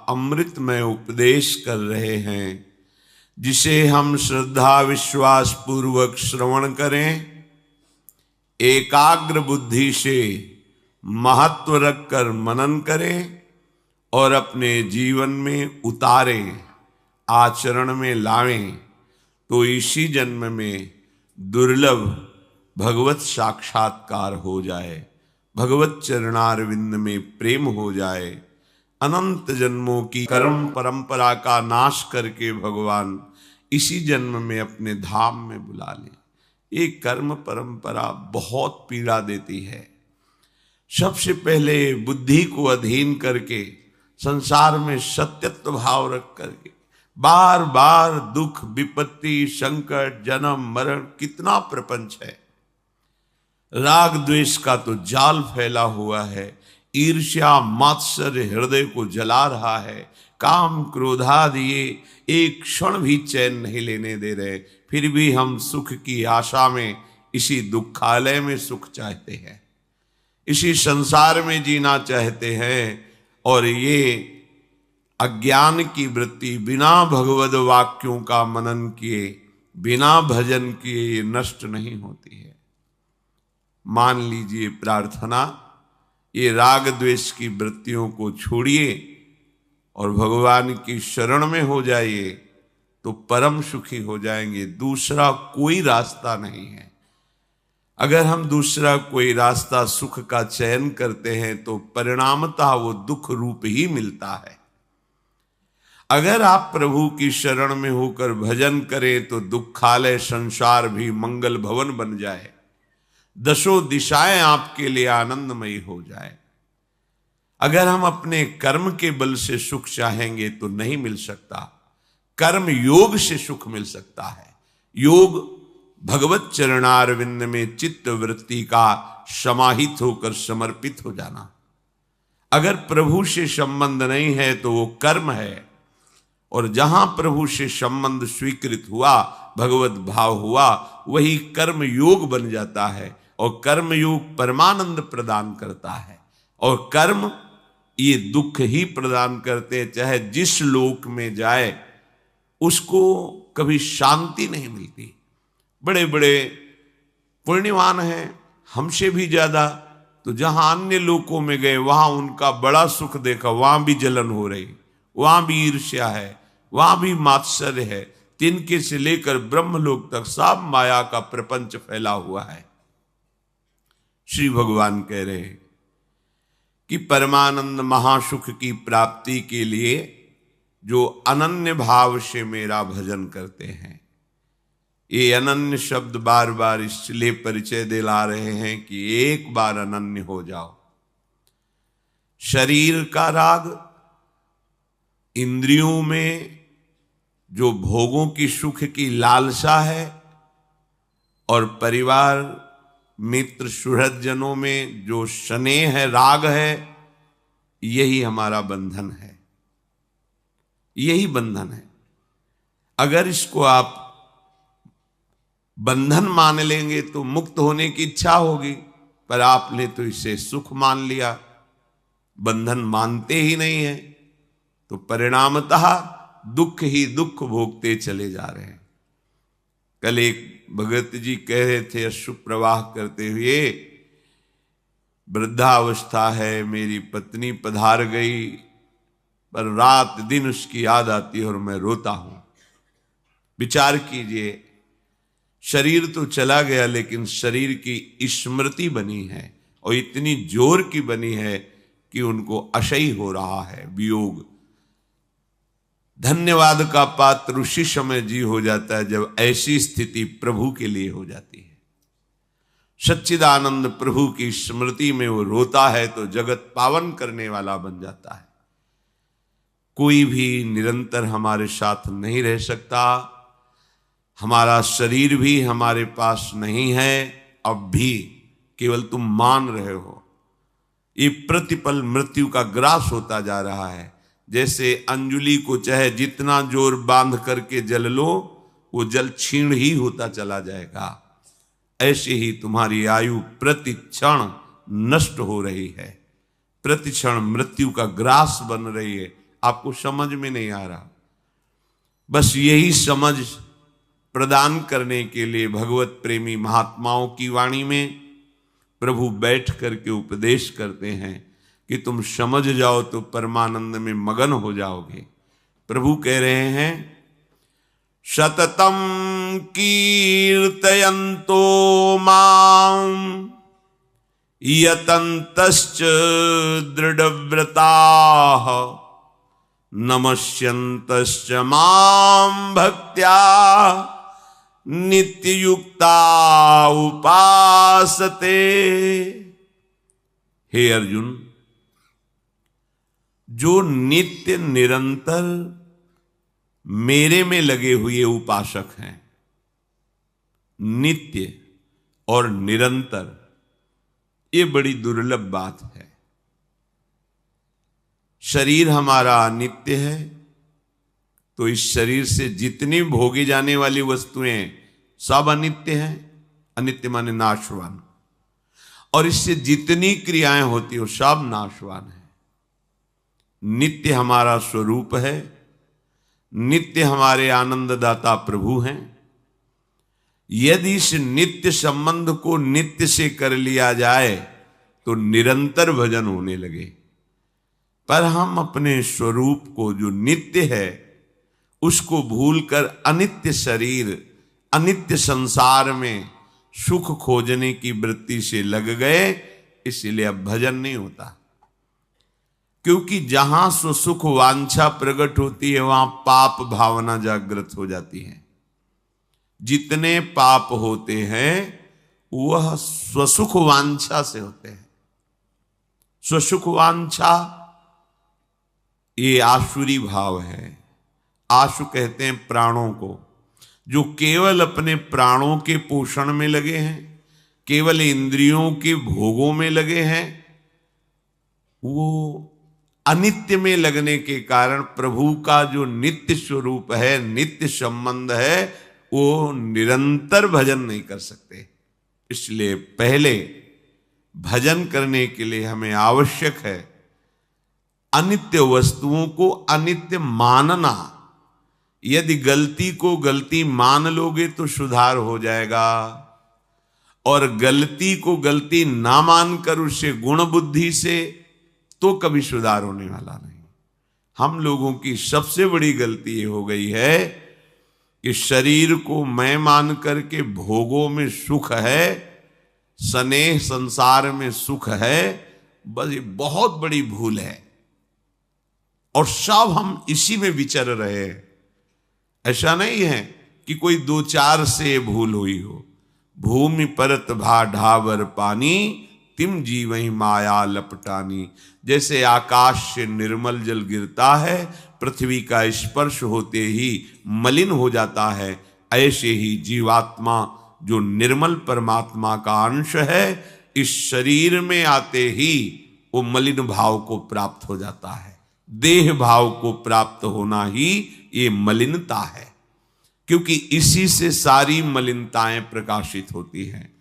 अमृतमय उपदेश कर रहे हैं, जिसे हम श्रद्धा विश्वास पूर्वक श्रवण करें, एकाग्र बुद्धि से महत्व रखकर मनन करें और अपने जीवन में उतारें, आचरण में लावें, तो इसी जन्म में दुर्लभ भगवत साक्षात्कार हो जाए, भगवत चरणारविंद में प्रेम हो जाए। अनंत जन्मों की कर्म परंपरा का नाश करके भगवान इसी जन्म में अपने धाम में बुला ले। ये कर्म परंपरा बहुत पीड़ा देती है। सबसे पहले बुद्धि को अधीन करके संसार में सत्यत्व भाव रख करके बार बार दुख विपत्ति संकट जन्म मरण, कितना प्रपंच है। राग द्वेष का तो जाल फैला हुआ है, ईर्ष्या मात्सर्य हृदय को जला रहा है, काम क्रोधादि ये एक क्षण भी चैन नहीं लेने दे रहे। फिर भी हम सुख की आशा में इसी दुखालय में सुख चाहते हैं, इसी संसार में जीना चाहते हैं। और ये अज्ञान की वृत्ति बिना भगवद वाक्यों का मनन किए, बिना भजन किए ये नष्ट नहीं होती है। मान लीजिए प्रार्थना, ये राग द्वेष की वृत्तियों को छोड़िए और भगवान की शरण में हो जाइए, तो परम सुखी हो जाएंगे। दूसरा कोई रास्ता नहीं है। अगर हम दूसरा कोई रास्ता सुख का चयन करते हैं तो परिणामतः वो दुख रूप ही मिलता है। अगर आप प्रभु की शरण में होकर भजन करें तो दुखालय संसार भी मंगल भवन बन जाए, दसों दिशाएं आपके लिए आनंदमयी हो जाए। अगर हम अपने कर्म के बल से सुख चाहेंगे तो नहीं मिल सकता, कर्म योग से सुख मिल सकता है। योग भगवत चरणारविंद में चित्त वृत्ति का समाहित होकर समर्पित हो जाना। अगर प्रभु से संबंध नहीं है तो वो कर्म है, और जहां प्रभु से संबंध स्वीकृत हुआ, भगवत भाव हुआ, वही कर्म योग बन जाता है। और कर्म योग परमानंद प्रदान करता है, और कर्म ये दुख ही प्रदान करते हैं। चाहे जिस लोक में जाए उसको कभी शांति नहीं मिलती। बड़े बड़े पुण्यवान हैं हमसे भी ज्यादा, तो जहां अन्य लोकों में गए वहां उनका बड़ा सुख देखा, वहां भी जलन हो रही, वहां भी ईर्ष्या है, वहां भी मात्सर्य है। तिनके से लेकर ब्रह्मलोक तक सब माया का प्रपंच फैला हुआ है। श्री भगवान कह रहे हैं कि परमानंद महासुख की प्राप्ति के लिए जो अनन्य भाव से मेरा भजन करते हैं, ये अनन्य शब्द बार बार इसलिए परिचय दिला रहे हैं कि एक बार अनन्य हो जाओ। शरीर का राग, इंद्रियों में जो भोगों की सुख की लालसा है, और परिवार मित्र सुहृदजनों में जो स्नेह है, राग है, यही हमारा बंधन है, यही बंधन है। अगर इसको आप बंधन मान लेंगे तो मुक्त होने की इच्छा होगी, पर आपने तो इसे सुख मान लिया, बंधन मानते ही नहीं है, तो परिणामतः दुख ही दुख भोगते चले जा रहे हैं। कल एक भगत जी कह रहे थे अश्रु प्रवाह करते हुए, वृद्धावस्था है, मेरी पत्नी पधार गई, पर रात दिन उसकी याद आती है और मैं रोता हूं। विचार कीजिए, शरीर तो चला गया लेकिन शरीर की स्मृति बनी है, और इतनी जोर की बनी है कि उनको अशयी हो रहा है वियोग। धन्यवाद का पात्र उसी समय जी हो जाता है जब ऐसी स्थिति प्रभु के लिए हो जाती है। सच्चिदानंद प्रभु की स्मृति में वो रोता है तो जगत पावन करने वाला बन जाता है। कोई भी निरंतर हमारे साथ नहीं रह सकता। हमारा शरीर भी हमारे पास नहीं है अब भी, केवल तुम मान रहे हो। ये प्रतिपल मृत्यु का ग्रास होता जा रहा है। जैसे अंजुली को चाहे जितना जोर बांध करके जल लो, वो जल क्षीण ही होता चला जाएगा। ऐसे ही तुम्हारी आयु प्रति क्षण नष्ट हो रही है, प्रति क्षण मृत्यु का ग्रास बन रही है। आपको समझ में नहीं आ रहा। बस यही समझ प्रदान करने के लिए भगवत प्रेमी महात्माओं की वाणी में प्रभु बैठ करके उपदेश करते हैं कि तुम समझ जाओ तो परमानंद में मगन हो जाओगे। प्रभु कह रहे हैं, सततम कीर्तयन्तो मां यतन्तश्च दृढ़व्रताः नमस्यन्तश्च मां भक्त्या नित्ययुक्ता उपासते। हे अर्जुन, जो नित्य निरंतर मेरे में लगे हुए उपासक हैं, नित्य और निरंतर, ये बड़ी दुर्लभ बात है। शरीर हमारा नित्य है, तो इस शरीर से जितनी भोगी जाने वाली वस्तुएं सब अनित्य हैं। अनित्य माने नाशवान। और इससे जितनी क्रियाएं होती हो सब नाशवान है। नित्य हमारा स्वरूप है, नित्य हमारे आनंददाता प्रभु हैं। यदि इस नित्य संबंध को नित्य से कर लिया जाए तो निरंतर भजन होने लगे। पर हम अपने स्वरूप को जो नित्य है उसको भूलकर अनित्य शरीर, अनित्य संसार में सुख खोजने की वृत्ति से लग गए, इसलिए अब भजन नहीं होता। क्योंकि जहां स्वसुख वांछा प्रकट होती है वहां पाप भावना जागृत हो जाती है। जितने पाप होते हैं वह स्वसुख वांछा से होते हैं। स्वसुख वांछा ये आसुरी भाव है। आशु कहते हैं प्राणों को, जो केवल अपने प्राणों के पोषण में लगे हैं, केवल इंद्रियों के भोगों में लगे हैं। वो अनित्य में लगने के कारण प्रभु का जो नित्य स्वरूप है, नित्य संबंध है, वो निरंतर भजन नहीं कर सकते। इसलिए पहले भजन करने के लिए हमें आवश्यक है अनित्य वस्तुओं को अनित्य मानना। यदि गलती को गलती मान लोगे तो सुधार हो जाएगा, और गलती को गलती ना मानकर उससे गुण बुद्धि से तो कभी सुधार होने वाला नहीं। हम लोगों की सबसे बड़ी गलती ये हो गई है कि शरीर को मैं मान करके भोगों में सुख है, स्नेह संसार में सुख है, बस ये बहुत बड़ी भूल है। और सब हम इसी में विचर रहे हैं। ऐसा नहीं है कि कोई दो चार से भूल हुई हो। भूमि परत भा ढावर पानी, तिम जीवहि माया लपटानी। जैसे आकाश से निर्मल जल गिरता है, पृथ्वी का स्पर्श होते ही मलिन हो जाता है, ऐसे ही जीवात्मा जो निर्मल परमात्मा का अंश है, इस शरीर में आते ही वो मलिन भाव को प्राप्त हो जाता है। देह भाव को प्राप्त होना ही ये मलिनता है, क्योंकि इसी से सारी मलिनताएं प्रकाशित होती हैं।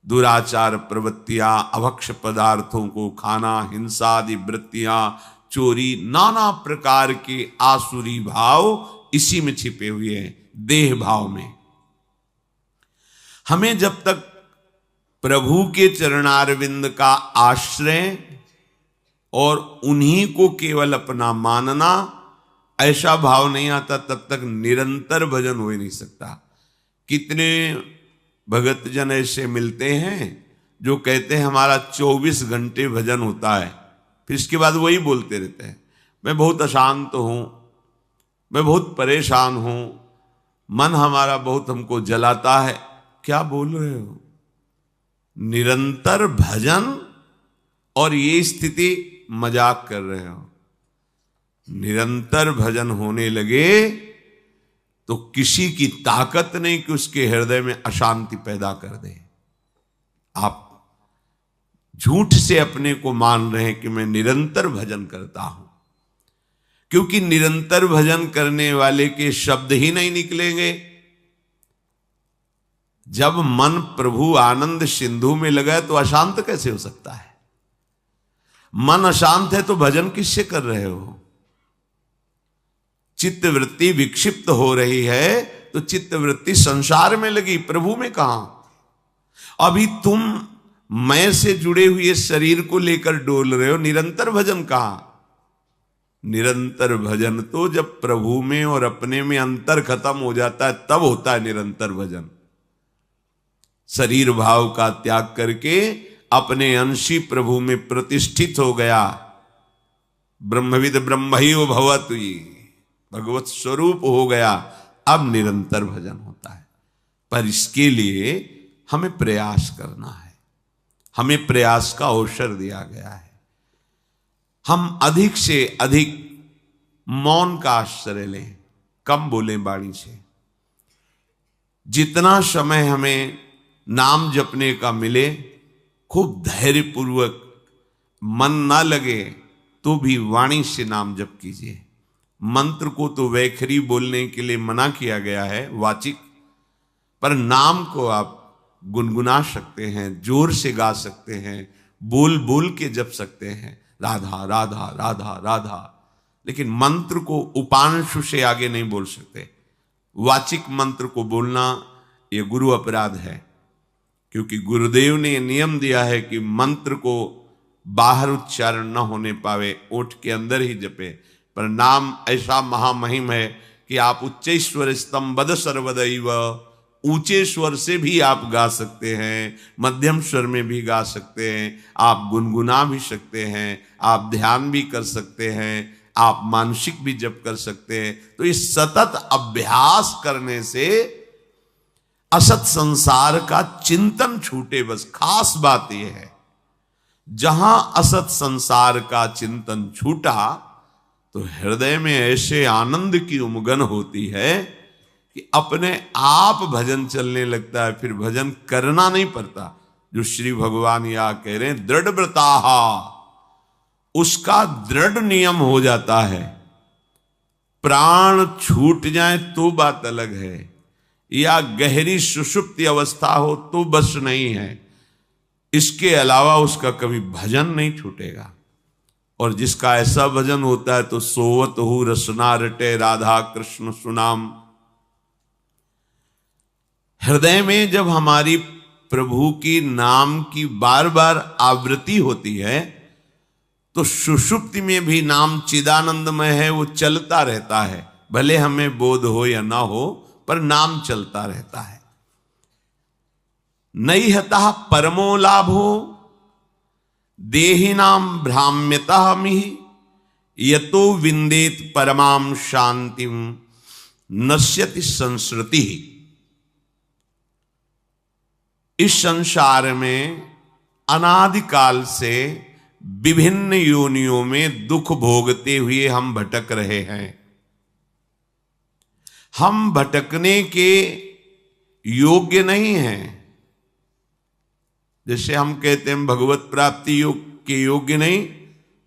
दुराचार प्रवृत्तियां, अभक्ष पदार्थों को खाना, हिंसा आदि वृत्तियां, चोरी, नाना प्रकार के आसुरी भाव इसी में छिपे हुए हैं, देह भाव में। हमें जब तक प्रभु के चरणारविंद का आश्रय और उन्हीं को केवल अपना मानना, ऐसा भाव नहीं आता, तब तक निरंतर भजन हो ही नहीं सकता। कितने भगत जन ऐसे मिलते हैं जो कहते हैं हमारा 24 घंटे भजन होता है, फिर इसके बाद वही बोलते रहते हैं, मैं बहुत अशांत हूं, मैं बहुत परेशान हूं, मन हमारा बहुत हमको जलाता है। क्या बोल रहे हो? निरंतर भजन और ये स्थिति मजाक कर रहे हो। निरंतर भजन होने लगे तो किसी की ताकत नहीं कि उसके हृदय में अशांति पैदा कर दे। आप झूठ से अपने को मान रहे हैं कि मैं निरंतर भजन करता हूं, क्योंकि निरंतर भजन करने वाले के शब्द ही नहीं निकलेंगे। जब मन प्रभु आनंद सिंधु में लगा तो अशांत कैसे हो सकता है? मन अशांत है तो भजन किससे कर रहे हो? चित्त वृत्ति विक्षिप्त हो रही है तो चित्त वृत्ति संसार में लगी, प्रभु में कहां। अभी तुम मैं से जुड़े हुए शरीर को लेकर डोल रहे हो, निरंतर भजन कहां। निरंतर भजन तो जब प्रभु में और अपने में अंतर खत्म हो जाता है तब होता है निरंतर भजन। शरीर भाव का त्याग करके अपने अंशी प्रभु में प्रतिष्ठित हो गया। ब्रह्मविद ब्रह्मैव भवतु, भगवत स्वरूप हो गया, अब निरंतर भजन होता है। पर इसके लिए हमें प्रयास करना है, हमें प्रयास का अवसर दिया गया है। हम अधिक से अधिक मौन का आश्रय लें, कम बोलें वाणी से। जितना समय हमें नाम जपने का मिले खूब धैर्यपूर्वक, मन ना लगे तो भी वाणी से नाम जप कीजिए। मंत्र को तो वैखरी बोलने के लिए मना किया गया है, वाचिक, पर नाम को आप गुनगुना सकते हैं, जोर से गा सकते हैं, बोल बोल के जप सकते हैं, राधा राधा राधा राधा। लेकिन मंत्र को उपांशु से आगे नहीं बोल सकते। वाचिक मंत्र को बोलना ये गुरु अपराध है, क्योंकि गुरुदेव ने नियम दिया है कि मंत्र को बाहर उच्चारण न होने पावे, ओठ के अंदर ही जपे। पर नाम ऐसा महामहिम है कि आप उच्चैश्वर स्तंभद सर्वदैव, ऊंचे स्वर से भी आप गा सकते हैं, मध्यम स्वर में भी गा सकते हैं, आप गुनगुना भी सकते हैं, आप ध्यान भी कर सकते हैं, आप मानसिक भी जप कर सकते हैं। तो इस सतत अभ्यास करने से असत संसार का चिंतन छूटे। बस खास बात यह है, जहां असत संसार का चिंतन छूटा तो हृदय में ऐसे आनंद की उमगन होती है कि अपने आप भजन चलने लगता है, फिर भजन करना नहीं पड़ता। जो श्री भगवान यह कह रहे हैं दृढ़ व्रताहा, उसका दृढ़ नियम हो जाता है। प्राण छूट जाए तो बात अलग है, या गहरी सुषुप्ति अवस्था हो तो बस नहीं है, इसके अलावा उसका कभी भजन नहीं छूटेगा। और जिसका ऐसा भजन होता है तो सोवत हु रसना रटे राधा कृष्ण सुनाम। हृदय में जब हमारी प्रभु की नाम की बार बार आवृत्ति होती है तो सुषुप्ति में भी नाम चिदानंदमय है, वो चलता रहता है, भले हमें बोध हो या ना हो, पर नाम चलता रहता है। नैहतः परमो लाभो देहिनाम भ्राम्यतः मिहि, यतो विंदेत परमाम शांतिम नश्यति संस्कृति। इस संसार में अनादिकाल से विभिन्न योनियों में दुख भोगते हुए हम भटक रहे हैं। हम भटकने के योग्य नहीं हैं। जैसे हम कहते हैं भगवत प्राप्ति योग के योग्य नहीं,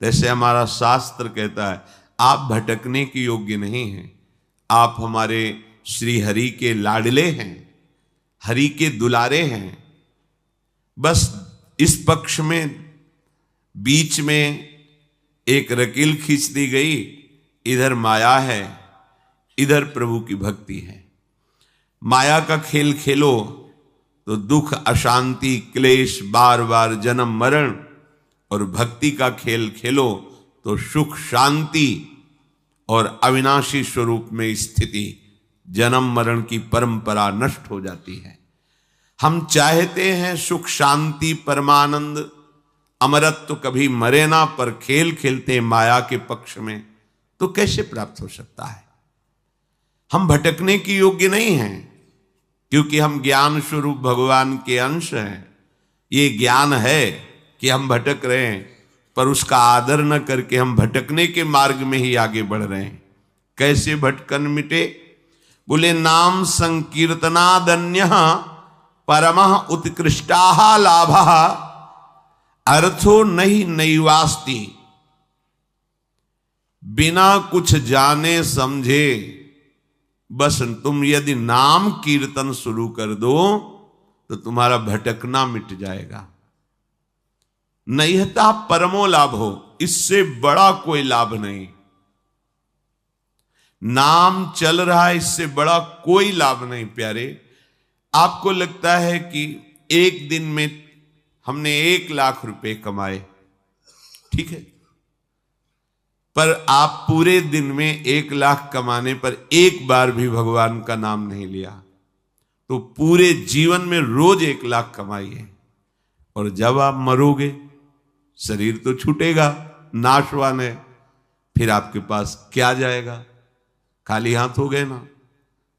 जैसे हमारा शास्त्र कहता है आप भटकने के योग्य नहीं हैं। आप हमारे श्री हरि के लाडले हैं, हरि के दुलारे हैं। बस इस पक्ष में बीच में एक रकील खींच दी गई, इधर माया है, इधर प्रभु की भक्ति है। माया का खेल खेलो तो दुख, अशांति, क्लेश, बार बार जन्म मरण, और भक्ति का खेल खेलो तो सुख, शांति और अविनाशी स्वरूप में स्थिति, जन्म मरण की परंपरा नष्ट हो जाती है। हम चाहते हैं सुख, शांति, परमानंद, अमरत्व, कभी मरे ना, पर खेल खेलते माया के पक्ष में, तो कैसे प्राप्त हो सकता है। हम भटकने की योग्य नहीं हैं, क्योंकि हम ज्ञान स्वरूप भगवान के अंश हैं। ये ज्ञान है कि हम भटक रहे हैं, पर उसका आदर न करके हम भटकने के मार्ग में ही आगे बढ़ रहे हैं। कैसे भटकन मिटे? बोले नाम संकीर्तनादन्य परमः उत्कृष्टाः लाभः अर्थो नहीं नैवास्ति। बिना कुछ जाने समझे बस तुम यदि नाम कीर्तन शुरू कर दो तो तुम्हारा भटकना मिट जाएगा। नैहता परमो लाभ हो, इससे बड़ा कोई लाभ नहीं। नाम चल रहा है, इससे बड़ा कोई लाभ नहीं प्यारे। आपको लगता है कि एक दिन में हमने 1,00,000 रुपए कमाए, ठीक है, पर आप पूरे दिन में 1,00,000 कमाने पर एक बार भी भगवान का नाम नहीं लिया, तो पूरे जीवन में रोज 1,00,000 कमाइए, और जब आप मरोगे शरीर तो छूटेगा, नाशवान है, फिर आपके पास क्या जाएगा? खाली हाथ हो गए ना,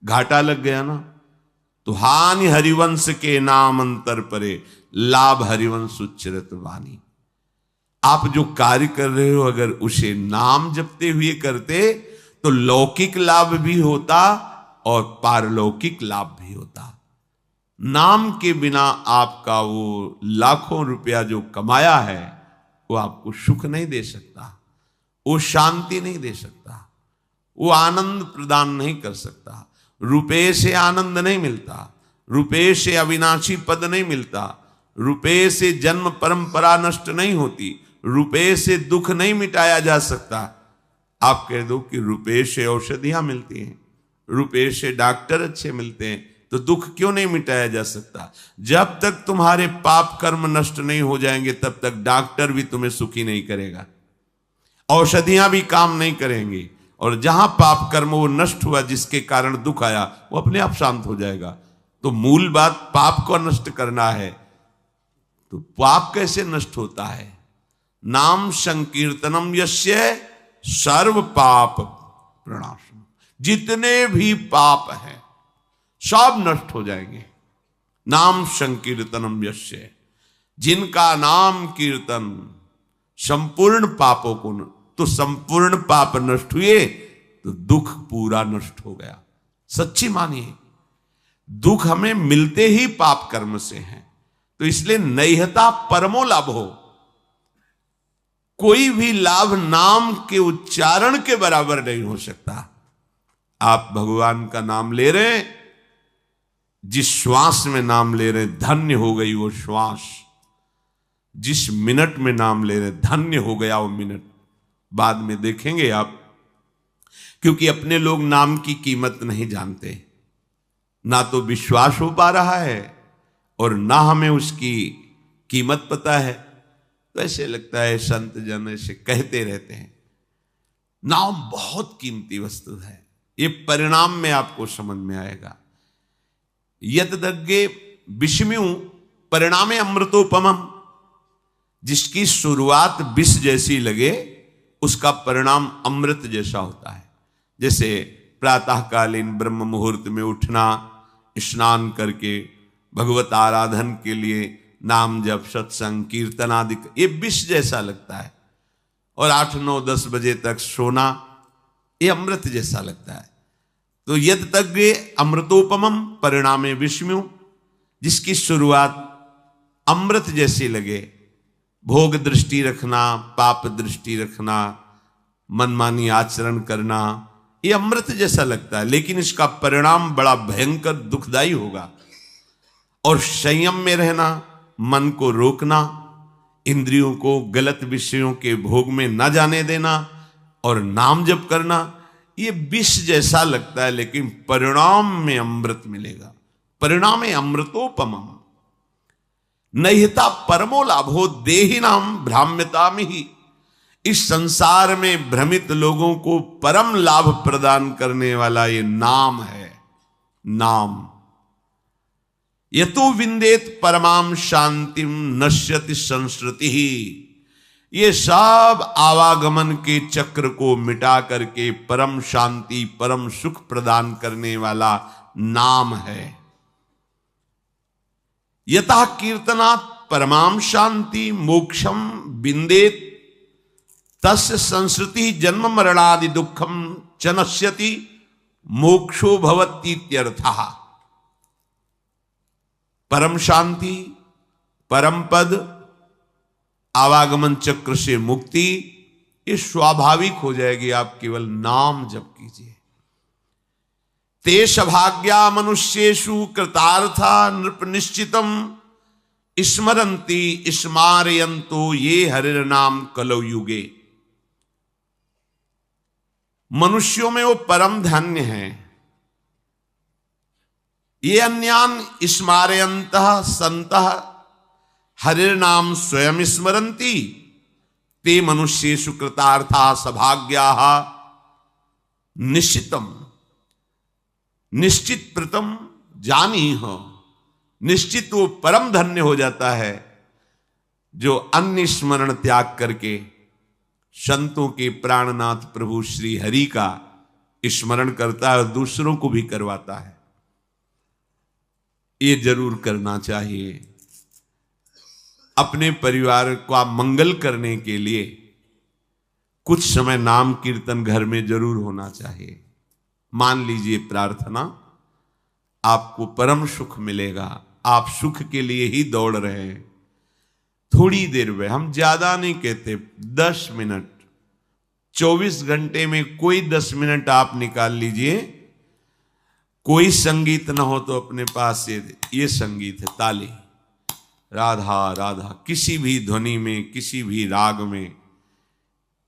घाटा लग गया ना। तो हानि हरिवंश के नाम अंतर परे, लाभ हरिवंश उच्चरत वाणी। आप जो कार्य कर रहे हो अगर उसे नाम जपते हुए करते तो लौकिक लाभ भी होता और पारलौकिक लाभ भी होता। नाम के बिना आपका वो लाखों रुपया जो कमाया है वो आपको सुख नहीं दे सकता, वो शांति नहीं दे सकता, वो आनंद प्रदान नहीं कर सकता। रुपये से आनंद नहीं मिलता, रुपये से अविनाशी पद नहीं मिलता, रुपये से जन्म परंपरा नष्ट नहीं होती, रुपये से दुख नहीं मिटाया जा सकता। आप कह दो कि रुपये से औषधियां मिलती हैं, रुपये से डॉक्टर अच्छे मिलते हैं, तो दुख क्यों नहीं मिटाया जा सकता? जब तक तुम्हारे पाप कर्म नष्ट नहीं हो जाएंगे तब तक डॉक्टर भी तुम्हें सुखी नहीं करेगा, औषधियां भी काम नहीं करेंगी, और जहां पाप कर्म वो नष्ट हुआ जिसके कारण दुख आया वो अपने आप शांत हो जाएगा। तो मूल बात पाप को नष्ट करना है। तो पाप कैसे नष्ट होता है? नाम संकीर्तनम यस्य सर्व पाप प्रणाशम। जितने भी पाप हैं सब नष्ट हो जाएंगे। नाम संकीर्तनम यस्य, जिनका नाम कीर्तन संपूर्ण पापों को, तो संपूर्ण पाप नष्ट हुए तो दुख पूरा नष्ट हो गया। सच्ची मानिए, दुख हमें मिलते ही पाप कर्म से हैं, तो इसलिए नैहता परमो लाभ हो। कोई भी लाभ नाम के उच्चारण के बराबर नहीं हो सकता। आप भगवान का नाम ले रहे हैं, जिस श्वास में नाम ले रहे हैं धन्य हो गई वो श्वास, जिस मिनट में नाम ले रहे धन्य हो गया वो मिनट। बाद में देखेंगे आप, क्योंकि अपने लोग नाम की कीमत नहीं जानते, ना तो विश्वास हो पा रहा है और ना हमें उसकी कीमत पता है। तो ऐसे लगता है संत जन ऐसे कहते रहते हैं। नाम बहुत कीमती वस्तु है, ये परिणाम में आपको समझ में आएगा। यद्दग्गे विषम्यु परिणामे अमृतोपमम, जिसकी शुरुआत विष जैसी लगे उसका परिणाम अमृत जैसा होता है। जैसे प्रातःकालीन ब्रह्म मुहूर्त में उठना, स्नान करके भगवत आराधन के लिए नाम जप सत्संग कीर्तन आदि, ये विष जैसा लगता है। और 8, 9, 10 बजे तक सोना, ये अमृत जैसा लगता है। तो यद तक अमृतोपमम परिणामे विषम्यु, जिसकी शुरुआत अमृत जैसी लगे। भोग दृष्टि रखना, पाप दृष्टि रखना, मनमानी आचरण करना, ये अमृत जैसा लगता है, लेकिन इसका परिणाम बड़ा भयंकर दुखदाई होगा। और संयम में रहना, मन को रोकना, इंद्रियों को गलत विषयों के भोग में न जाने देना और नाम जप करना, ये विष जैसा लगता है, लेकिन परिणाम में अमृत मिलेगा। परिणाम अमृतोपमम नहिता परमो लाभो देहि नाम भ्राम्यता में ही। इस संसार में भ्रमित लोगों को परम लाभ प्रदान करने वाला ये नाम है। नाम यतो विंदेत परमाम शांतिम नश्यति संस्कृति ही। ये सब आवागमन के चक्र को मिटा करके परम शांति परम सुख प्रदान करने वाला नाम है। यतः कीर्तनात् परमाम शांति मोक्षम विंदेत तस्य संस्कृति जन्म मरणादि दुखम च नश्यति मोक्षो भवतीत्यर्थः। परम शांति, परम पद, आवागमन चक्र से मुक्ति, ये स्वाभाविक हो जाएगी। आप केवल नाम जप कीजिए। तेष भाग्या मनुष्येषु कृतार्था नृप निश्चितम स्मरन्ति स्मारयन्तो ये हरिर्नाम कलौ युगे। मनुष्यों में वो परम धन्य है। ये अन्यान स्मारयन्तः सन्तः हरिर्नाम स्वयं स्मरन्ति ते मनुष्येषु कृतार्थाः सभाग्याः निश्चितम निश्चित प्रतम जानी हो। निश्चित वो परम धन्य हो जाता है जो अन्य स्मरण त्याग करके संतों के प्राणनाथ प्रभु श्री हरि का स्मरण करता है और दूसरों को भी करवाता है। ये जरूर करना चाहिए। अपने परिवार का मंगल करने के लिए कुछ समय नाम कीर्तन घर में जरूर होना चाहिए। मान लीजिए प्रार्थना, आपको परम सुख मिलेगा। आप सुख के लिए ही दौड़ रहे हैं। थोड़ी देर में, हम ज्यादा नहीं कहते, 10 मिनट, 24 घंटे में कोई 10 मिनट आप निकाल लीजिए। कोई संगीत ना हो तो अपने पास ये संगीत है, ताली, राधा राधा, किसी भी ध्वनि में, किसी भी राग में,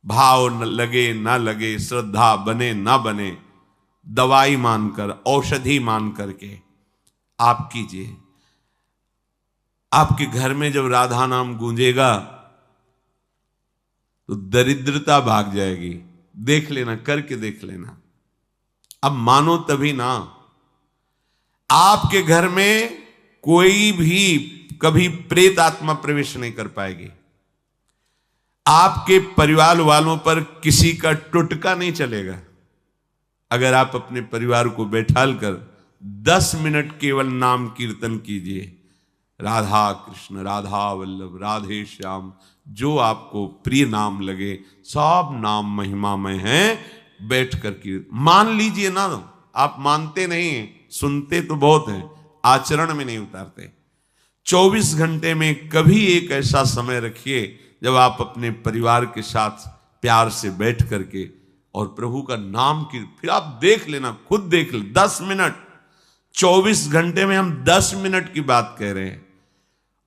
भाव न लगे ना लगे, श्रद्धा बने ना बने, दवाई मानकर, औषधि मान करके आप कीजिए। आपके घर में जब राधा नाम गूंजेगा तो दरिद्रता भाग जाएगी। देख लेना, करके देख लेना। अब मानो तभी ना। आपके घर में कोई भी कभी प्रेत आत्मा प्रवेश नहीं कर पाएगी। आपके परिवार वालों पर किसी का टुटका नहीं चलेगा। अगर आप अपने परिवार को बैठाल कर 10 मिनट केवल नाम कीर्तन कीजिए। राधा कृष्ण, राधा वल्लभ, राधे श्याम, जो आपको प्रिय नाम लगे, सब नाम महिमामय हैं। बैठ कर के मान लीजिए ना। आप मानते नहीं, सुनते तो बहुत हैं, आचरण में नहीं उतारते। 24 घंटे में कभी एक ऐसा समय रखिए जब आप अपने परिवार के साथ प्यार से बैठ करके और प्रभु का नाम की, फिर आप देख लेना, खुद देख ले। 10 मिनट, 24 घंटे में हम 10 मिनट की बात कह रहे हैं।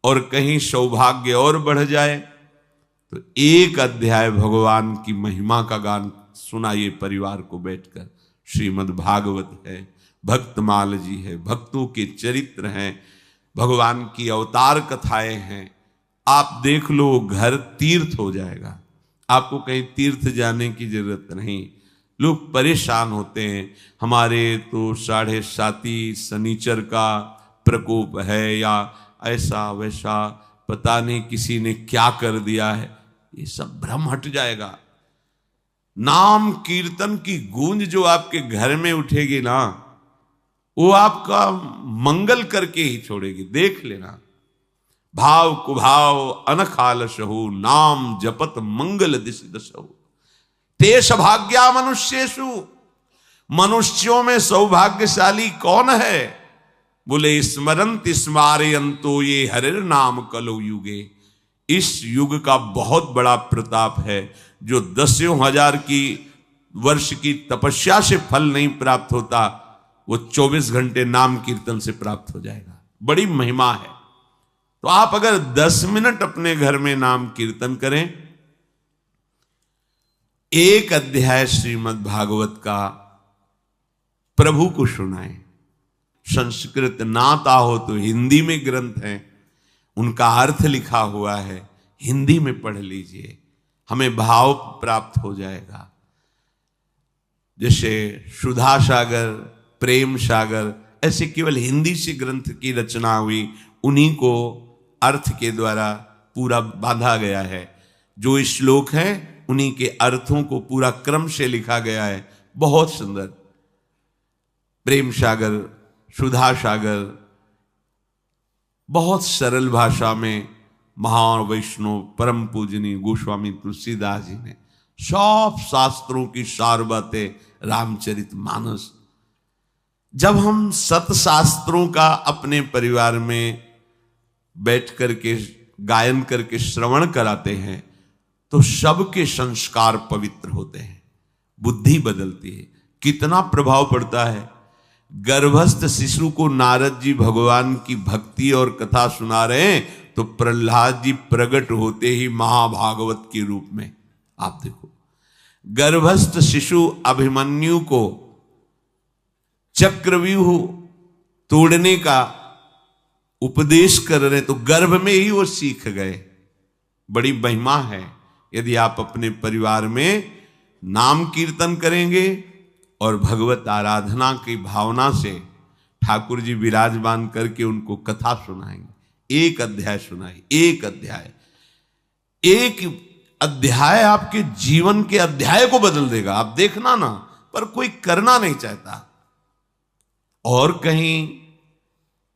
और कहीं सौभाग्य और बढ़ जाए तो एक अध्याय भगवान की महिमा का गान सुनाइए परिवार को बैठकर। श्रीमद् भागवत है, भक्तमाल जी है, भक्तों के चरित्र हैं, भगवान की अवतार कथाएं हैं। आप देख लो, घर तीर्थ हो जाएगा। आपको कहीं तीर्थ जाने की जरूरत नहीं। लोग परेशान होते हैं, हमारे तो 7.5 शनिचर का प्रकोप है, या ऐसा वैसा, पता नहीं किसी ने क्या कर दिया है। ये सब भ्रम हट जाएगा। नाम कीर्तन की गूंज जो आपके घर में उठेगी ना, वो आपका मंगल करके ही छोड़ेगी। देख लेना। भाव कुभाव अनखालसहु, नाम जपत मंगल दिश दसहु। ते सौभाग्या मनुष्येषु, मनुष्यों में सौभाग्यशाली कौन है? बोले स्मरंत स्मारयन्तो ये हरिर नाम कलो युगे। इस युग का बहुत बड़ा प्रताप है जो 10,000 की वर्ष की तपस्या से फल नहीं प्राप्त होता, वो 24 घंटे नाम कीर्तन से प्राप्त हो जाएगा। बड़ी महिमा है। तो आप अगर 10 मिनट अपने घर में नाम कीर्तन करें, एक अध्याय श्रीमद् भागवत का प्रभु को सुनाएं। संस्कृत ना आता हो तो हिंदी में ग्रंथ हैं, उनका अर्थ लिखा हुआ है, हिंदी में पढ़ लीजिए, हमें भाव प्राप्त हो जाएगा। जैसे सुधा सागर, प्रेम सागर, ऐसे केवल हिंदी से ग्रंथ की रचना हुई, उन्हीं को अर्थ के द्वारा पूरा बांधा गया है। जो श्लोक हैं उन्हीं के अर्थों को पूरा क्रम से लिखा गया है। बहुत सुंदर। प्रेम सागर, सुधा सागर, बहुत सरल भाषा में महान वैष्णव परम पूजनीय गोस्वामी तुलसीदास जी ने सब शास्त्रों की सार बातें रामचरितमानस। जब हम सतशास्त्रों का अपने परिवार में बैठ करके गायन करके श्रवण कराते हैं तो सबके संस्कार पवित्र होते हैं, बुद्धि बदलती है। कितना प्रभाव पड़ता है। गर्भस्थ शिशु को नारद जी भगवान की भक्ति और कथा सुना रहे हैं तो प्रहलाद जी प्रकट होते ही महाभागवत के रूप में, आप देखो, गर्भस्थ शिशु अभिमन्यु को चक्रव्यूह तोड़ने का उपदेश कर रहे, तो गर्भ में ही वो सीख गए। बड़ी महिमा है यदि आप अपने परिवार में नाम कीर्तन करेंगे और भगवत आराधना की भावना से ठाकुर जी विराजमान करके उनको कथा सुनाएंगे। एक अध्याय सुनाई, एक अध्याय आपके जीवन के अध्याय को बदल देगा। आप देखना ना, पर कोई करना नहीं चाहता। और कहीं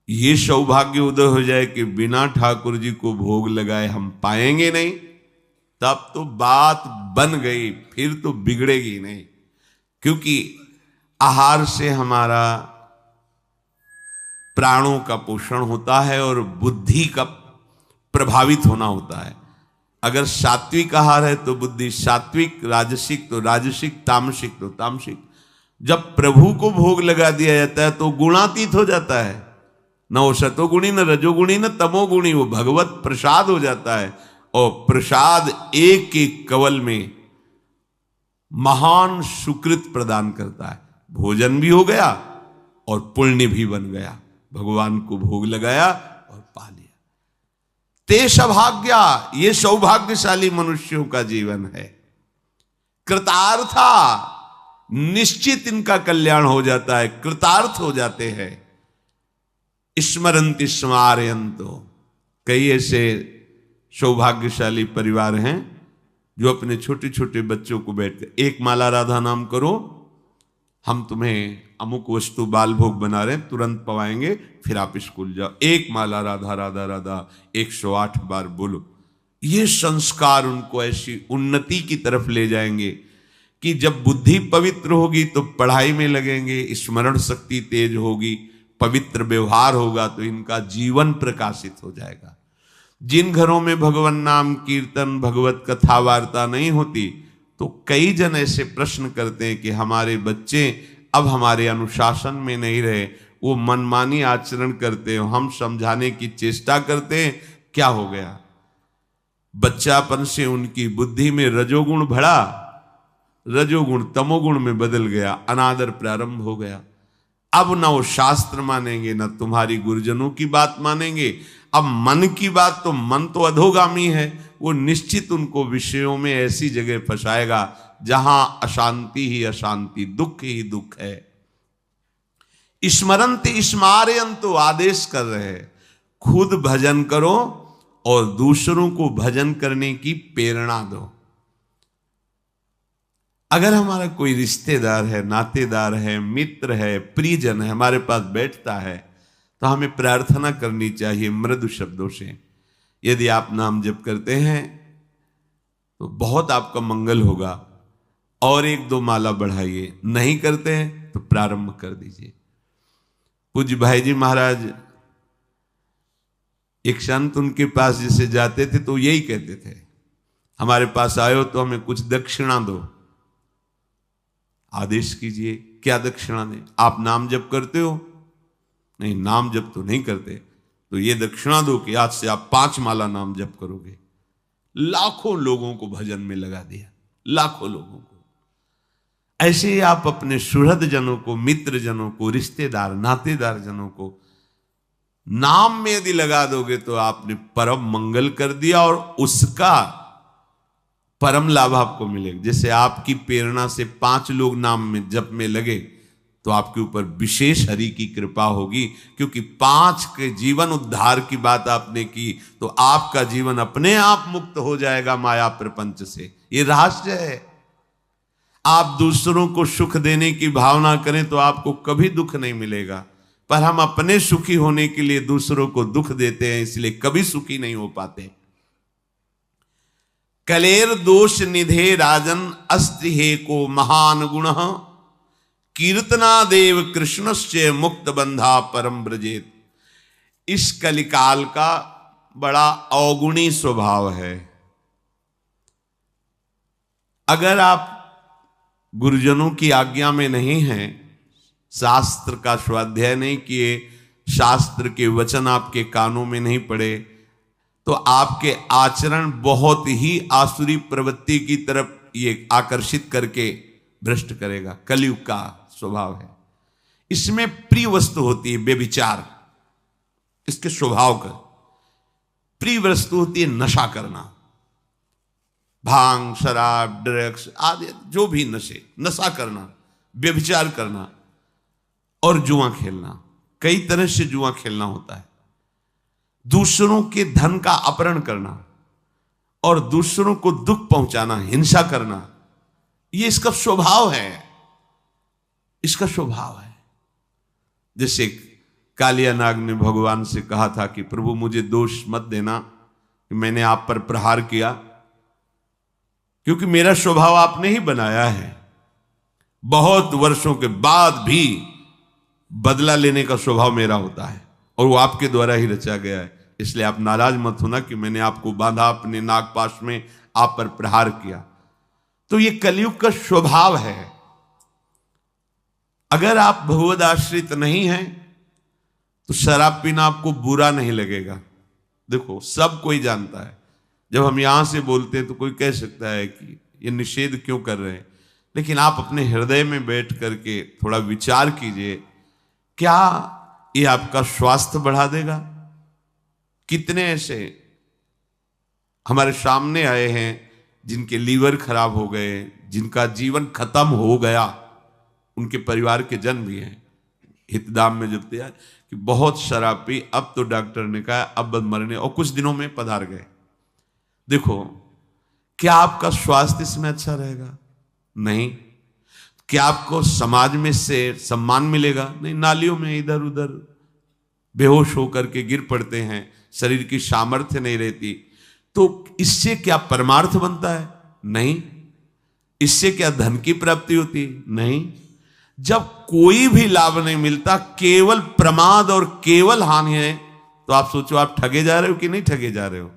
ये सौभाग्य उदय हो जाए कि बिना ठाकुर जी को भोग लगाए हम पाएंगे नहीं, तब तो बात बन गई, फिर तो बिगड़ेगी नहीं। क्योंकि आहार से हमारा प्राणों का पोषण होता है और बुद्धि का प्रभावित होना होता है। अगर सात्विक आहार है तो बुद्धि सात्विक, राजसिक तो राजसिक, तामसिक तो तामसिक। जब प्रभु को भोग लगा दिया जाता है तो गुणातीत हो जाता है, न वो सतोगुणी, न रजोगुणी, न तमोगुणी, वो भगवत प्रसाद हो जाता है। और प्रसाद एक एक कवल में महान सुकृत प्रदान करता है। भोजन भी हो गया और पुण्य भी बन गया। भगवान को भोग लगाया और पा लिया। ते सौभाग्या, ये सौभाग्यशाली मनुष्यों का जीवन है। कृतार्था, निश्चित इनका कल्याण हो जाता है, कृतार्थ हो जाते हैं। स्मरन्ति स्मारयन्तो, कई ऐसे सौभाग्यशाली परिवार हैं जो अपने छोटे छोटे बच्चों को बैठते, एक माला राधा नाम करो, हम तुम्हें अमुक वस्तु बाल भोग बना रहे हैं, तुरंत पवाएंगे, फिर आप स्कूल जाओ। एक माला राधा राधा राधा 108 बार बोलो। ये संस्कार उनको ऐसी उन्नति की तरफ ले जाएंगे कि जब बुद्धि पवित्र होगी तो पढ़ाई में लगेंगे, स्मरण शक्ति तेज होगी, पवित्र व्यवहार होगा तो इनका जीवन प्रकाशित हो जाएगा। जिन घरों में भगवान नाम कीर्तन, भगवत कथा वार्ता नहीं होती, तो कई जन ऐसे प्रश्न करते हैं कि हमारे बच्चे अब हमारे अनुशासन में नहीं रहे, वो मनमानी आचरण करते हैं, हम समझाने की चेष्टा करते हैं, क्या हो गया? बच्चापन से उनकी बुद्धि में रजोगुण बढ़ा, रजोगुण तमोगुण में बदल गया, अनादर प्रारंभ हो गया। अब न वो शास्त्र मानेंगे, न तुम्हारी गुरुजनों की बात मानेंगे। अब मन की बात, तो मन तो अधोगामी है, वो निश्चित उनको विषयों में ऐसी जगह फंसाएगा जहां अशांति ही अशांति, दुख ही दुख है। स्मरन्ति स्मारयन्तो, आदेश कर रहे हैं, खुद भजन करो और दूसरों को भजन करने की प्रेरणा दो। अगर हमारा कोई रिश्तेदार है, नातेदार है, मित्र है, प्रियजन है, हमारे पास बैठता है, तो हमें प्रार्थना करनी चाहिए मृदु शब्दों से। यदि आप नाम जप करते हैं तो बहुत आपका मंगल होगा, और 1-2 माला बढ़ाइए। नहीं करते हैं तो प्रारंभ कर दीजिए। पूज्य भाई जी महाराज, एक संत उनके पास जैसे जाते थे तो यही कहते थे, हमारे पास आए हो तो हमें कुछ दक्षिणा दो। आदेश कीजिए, क्या दक्षिणा दें? आप नाम जप करते हो? नहीं, नाम जप तो नहीं करते, तो ये दक्षिणा दो कि आज से आप 5 माला नाम जप करोगे। लाखों लोगों को भजन में लगा दिया, लाखों लोगों को। ऐसे ही आप अपने सुहृद जनों को, मित्र जनों को, रिश्तेदार नातेदार जनों को नाम में यदि लगा दोगे तो आपने परम मंगल कर दिया, और उसका परम लाभ आपको मिलेगा। जैसे आपकी प्रेरणा से 5 लोग नाम में जप में लगे तो आपके ऊपर विशेष हरि की कृपा होगी, क्योंकि 5 के जीवन उद्धार की बात आपने की, तो आपका जीवन अपने आप मुक्त हो जाएगा माया प्रपंच से। ये रहस्य है। आप दूसरों को सुख देने की भावना करें तो आपको कभी दुख नहीं मिलेगा, पर हम अपने सुखी होने के लिए दूसरों को दुख देते हैं, इसलिए कभी सुखी नहीं हो पाते। कलेर दोष निधे राजन अस्ति हे को महान गुण, कीर्तना देव कृष्णस्य मुक्त बंधा परम ब्रजेत। इस कलिकाल का बड़ा अवगुणी स्वभाव है। अगर आप गुरुजनों की आज्ञा में नहीं हैं, शास्त्र का स्वाध्याय नहीं किए, शास्त्र के वचन आपके कानों में नहीं पड़े, तो आपके आचरण बहुत ही आसुरी प्रवृत्ति की तरफ ये आकर्षित करके भ्रष्ट करेगा। कलयुग का स्वभाव है। इसमें प्रिय वस्तु होती है व्यभिचार, इसके स्वभाव का। प्रिय वस्तु होती है नशा करना, भांग, शराब, ड्रग्स आदि जो भी नशे, नशा करना, व्यभिचार करना और जुआ खेलना। कई तरह से जुआ खेलना होता है। दूसरों के धन का अपहरण करना और दूसरों को दुख पहुंचाना, हिंसा करना, ये इसका स्वभाव है। इसका स्वभाव है। जैसे कालिया नाग ने भगवान से कहा था कि प्रभु मुझे दोष मत देना कि मैंने आप पर प्रहार किया, क्योंकि मेरा स्वभाव आपने ही बनाया है। बहुत वर्षों के बाद भी बदला लेने का स्वभाव मेरा होता है और वो आपके द्वारा ही रचा गया है। इसलिए आप नाराज मत होना कि मैंने आपको बांधा अपने नागपाश में, आप पर प्रहार किया। तो ये कलयुग का स्वभाव है। अगर आप भगवद आश्रित नहीं हैं तो शराब पीना आपको बुरा नहीं लगेगा। देखो, सब कोई जानता है। जब हम यहां से बोलते हैं तो कोई कह सकता है कि ये निषेध क्यों कर रहे हैं, लेकिन आप अपने हृदय में बैठ करके थोड़ा विचार कीजिए, क्या ये आपका स्वास्थ्य बढ़ा देगा? कितने ऐसे हमारे सामने आए हैं जिनके लीवर खराब हो गए, जिनका जीवन खत्म हो गया, उनके परिवार के जन भी हैं। हितदाम में जब दिया कि बहुत शराब पी, अब तो डॉक्टर ने कहा अब मरने, और कुछ दिनों में पधार गए। देखो, क्या आपका स्वास्थ्य इसमें अच्छा रहेगा? नहीं। क्या आपको समाज में से सम्मान मिलेगा? नहीं। नालियों में इधर उधर बेहोश होकर के गिर पड़ते हैं, शरीर की सामर्थ्य नहीं रहती। तो इससे क्या परमार्थ बनता है? नहीं। इससे क्या धन की प्राप्ति होती? नहीं। जब कोई भी लाभ नहीं मिलता, केवल प्रमाद और केवल हानि है, तो आप सोचो आप ठगे जा रहे हो कि नहीं ठगे जा रहे हो?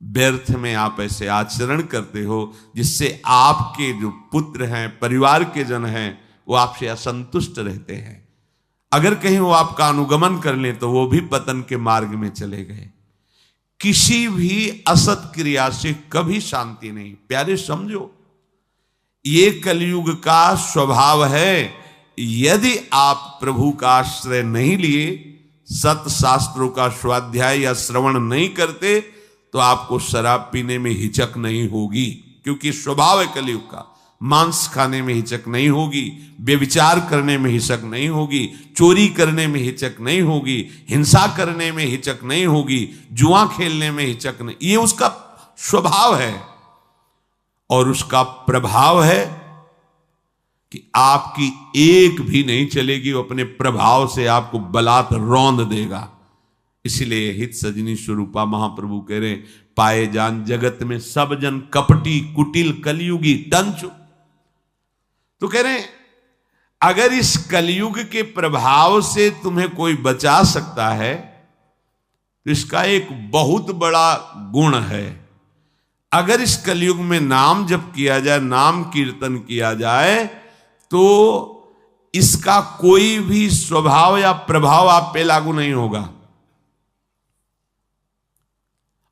व्यर्थ में आप ऐसे आचरण करते हो जिससे आपके जो पुत्र हैं, परिवार के जन हैं, वो आपसे असंतुष्ट रहते हैं। अगर कहीं वो आपका अनुगमन कर लें तो वो भी पतन के मार्ग में चले गए। किसी भी असत क्रिया से कभी शांति नहीं। प्यारे समझो, ये कलयुग का स्वभाव है। यदि आप प्रभु का आश्रय नहीं लिए, सत शास्त्रों का स्वाध्याय या श्रवण नहीं करते, तो आपको शराब पीने में हिचक नहीं होगी, क्योंकि स्वभाव है कलयुग का। मांस खाने में हिचक नहीं होगी, व्यभिचार करने में हिचक नहीं होगी, चोरी करने में हिचक नहीं होगी, हिंसा करने में हिचक नहीं होगी, जुआ खेलने में हिचक नहीं। ये उसका स्वभाव है और उसका प्रभाव है कि आपकी एक भी नहीं चलेगी। वो अपने प्रभाव से आपको बलात् रौंद देगा। इसलिए हित सजनी स्वरूपा महाप्रभु कह रहे, पाए जान जगत में सब जन कपटी कुटिल कलयुगी टंचु। तो कह रहे, अगर इस कलयुग के प्रभाव से तुम्हें कोई बचा सकता है तो इसका एक बहुत बड़ा गुण है। अगर इस कलयुग में नाम जप किया जाए, नाम कीर्तन किया जाए, तो इसका कोई भी स्वभाव या प्रभाव आप पे लागू नहीं होगा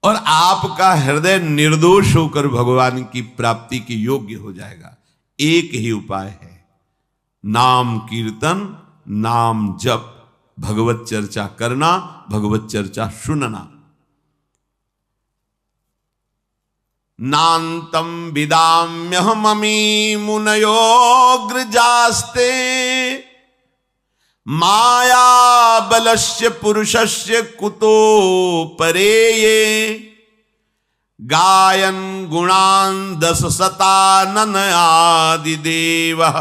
और आपका हृदय निर्दोष होकर भगवान की प्राप्ति के योग्य हो जाएगा। एक ही उपाय है, नाम कीर्तन, नाम जप, भगवत चर्चा करना, भगवत चर्चा सुनना। नान्तं विदाम्यहममी मुनयोऽग्रजास्ते माया बलस्य पुरुषस्य कुतो परेये गायन गुणान् दश शतानन आदिदेवः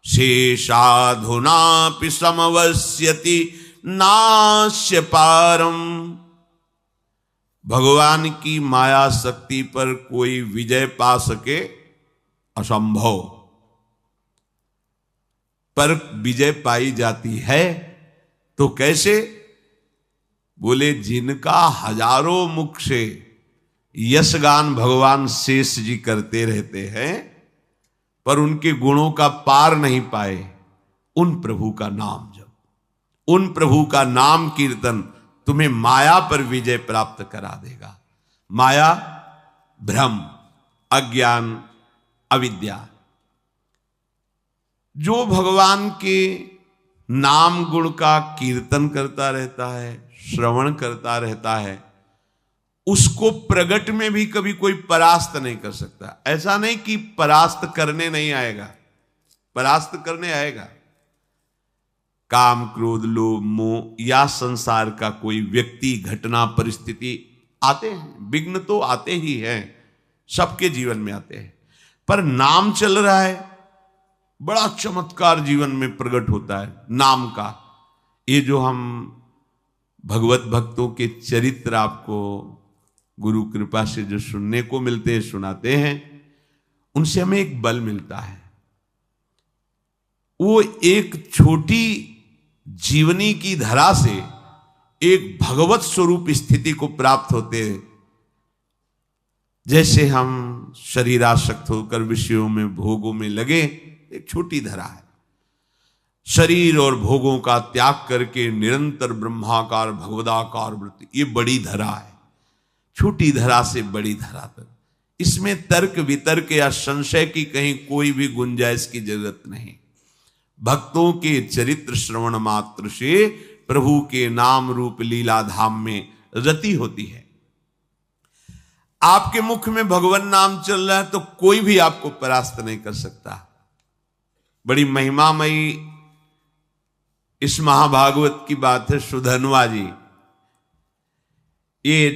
शेषाधुनापि समवस्यति नास्य पारम्। भगवान की माया शक्ति पर कोई विजय पा सके असंभव, पर विजय पाई जाती है तो कैसे? बोले, जिनका हजारों मुख से यशगान भगवान शेष जी करते रहते हैं पर उनके गुणों का पार नहीं पाए, उन प्रभु का नाम जप, उन प्रभु का नाम कीर्तन तुम्हें माया पर विजय प्राप्त करा देगा। माया भ्रम, अज्ञान, अविद्या। जो भगवान के नाम गुण का कीर्तन करता रहता है, श्रवण करता रहता है, उसको प्रगट में भी कभी कोई परास्त नहीं कर सकता। ऐसा नहीं कि परास्त करने नहीं आएगा, परास्त करने आएगा। काम, क्रोध, लोभ, मोह या संसार का कोई व्यक्ति, घटना, परिस्थिति आते हैं, विघ्न तो आते ही हैं, सबके जीवन में आते हैं। पर नाम चल रहा है, बड़ा चमत्कार जीवन में प्रकट होता है नाम का। ये जो हम भगवत भक्तों के चरित्र आपको गुरु कृपा से जो सुनने को मिलते हैं, सुनाते हैं, उनसे हमें एक बल मिलता है। वो एक छोटी जीवनी की धरा से एक भगवत स्वरूप स्थिति को प्राप्त होते हैं। जैसे हम शरीरासक्त होकर विषयों में, भोगों में लगे, एक छोटी धरा है। शरीर और भोगों का त्याग करके निरंतर ब्रह्माकार भगवदाकार वृत्ति, ये बड़ी धरा है। छोटी धरा से बड़ी धरा तक, इसमें तर्क वितर्क या संशय की कहीं कोई भी गुंजाइश की जरूरत नहीं। भक्तों के चरित्र श्रवण मात्र से प्रभु के नाम रूप लीला धाम में रति होती है। आपके मुख में भगवान नाम चल रहा है तो कोई भी आपको परास्त नहीं कर सकता। बड़ी महिमामयी इस महाभागवत की बात है। सुधन्वा जी, ये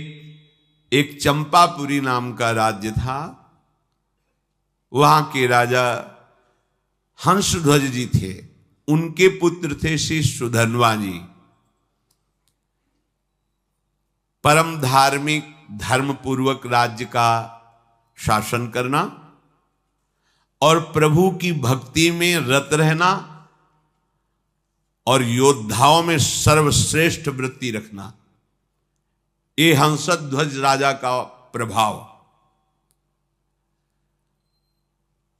एक चंपापुरी नाम का राज्य था। वहां के राजा हंसध्वज जी थे, उनके पुत्र थे श्री सुधन्वा जी। परम धार्मिक, धर्मपूर्वक राज्य का शासन करना और प्रभु की भक्ति में रत रहना और योद्धाओं में सर्वश्रेष्ठ वृत्ति रखना, ये हंसध्वज राजा का प्रभाव।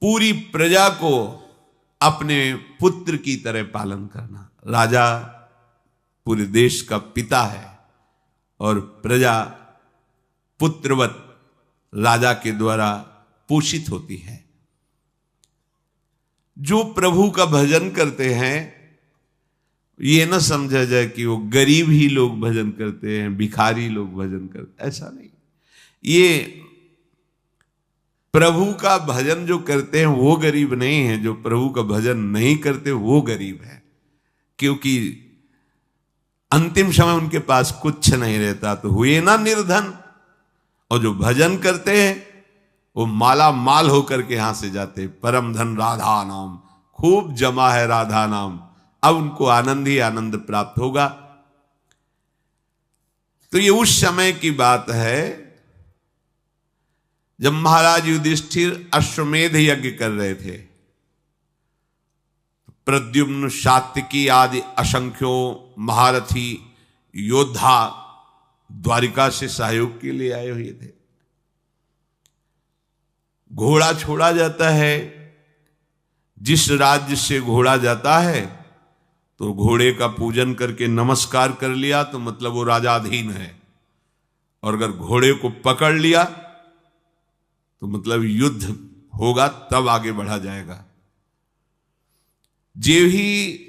पूरी प्रजा को अपने पुत्र की तरह पालन करना। राजा पूरे देश का पिता है और प्रजा पुत्रवत राजा के द्वारा पोषित होती है। जो प्रभु का भजन करते हैं, ये न समझा जाए कि वो गरीब ही लोग भजन करते हैं, भिखारी लोग भजन करते, ऐसा नहीं। ये प्रभु का भजन जो करते हैं वो गरीब नहीं है, जो प्रभु का भजन नहीं करते वो गरीब है। क्योंकि अंतिम समय उनके पास कुछ नहीं रहता तो हुए ना निर्धन। और जो भजन करते हैं वो माला माल होकर के यहां से जाते। परम धन राधा नाम, खूब जमा है राधा नाम, अब उनको आनंद ही आनंद प्राप्त होगा। तो ये उस समय की बात है जब महाराज युधिष्ठिर अश्वमेध यज्ञ कर रहे थे। प्रद्युम्न, सात्विकी आदि असंख्यों महारथी योद्धा द्वारिका से सहयोग के लिए आए हुए थे। घोड़ा छोड़ा जाता है, जिस राज्य से घोड़ा जाता है तो घोड़े का पूजन करके नमस्कार कर लिया तो मतलब वो राजाधीन है, और अगर घोड़े को पकड़ लिया तो मतलब युद्ध होगा, तब आगे बढ़ा जाएगा। जे ही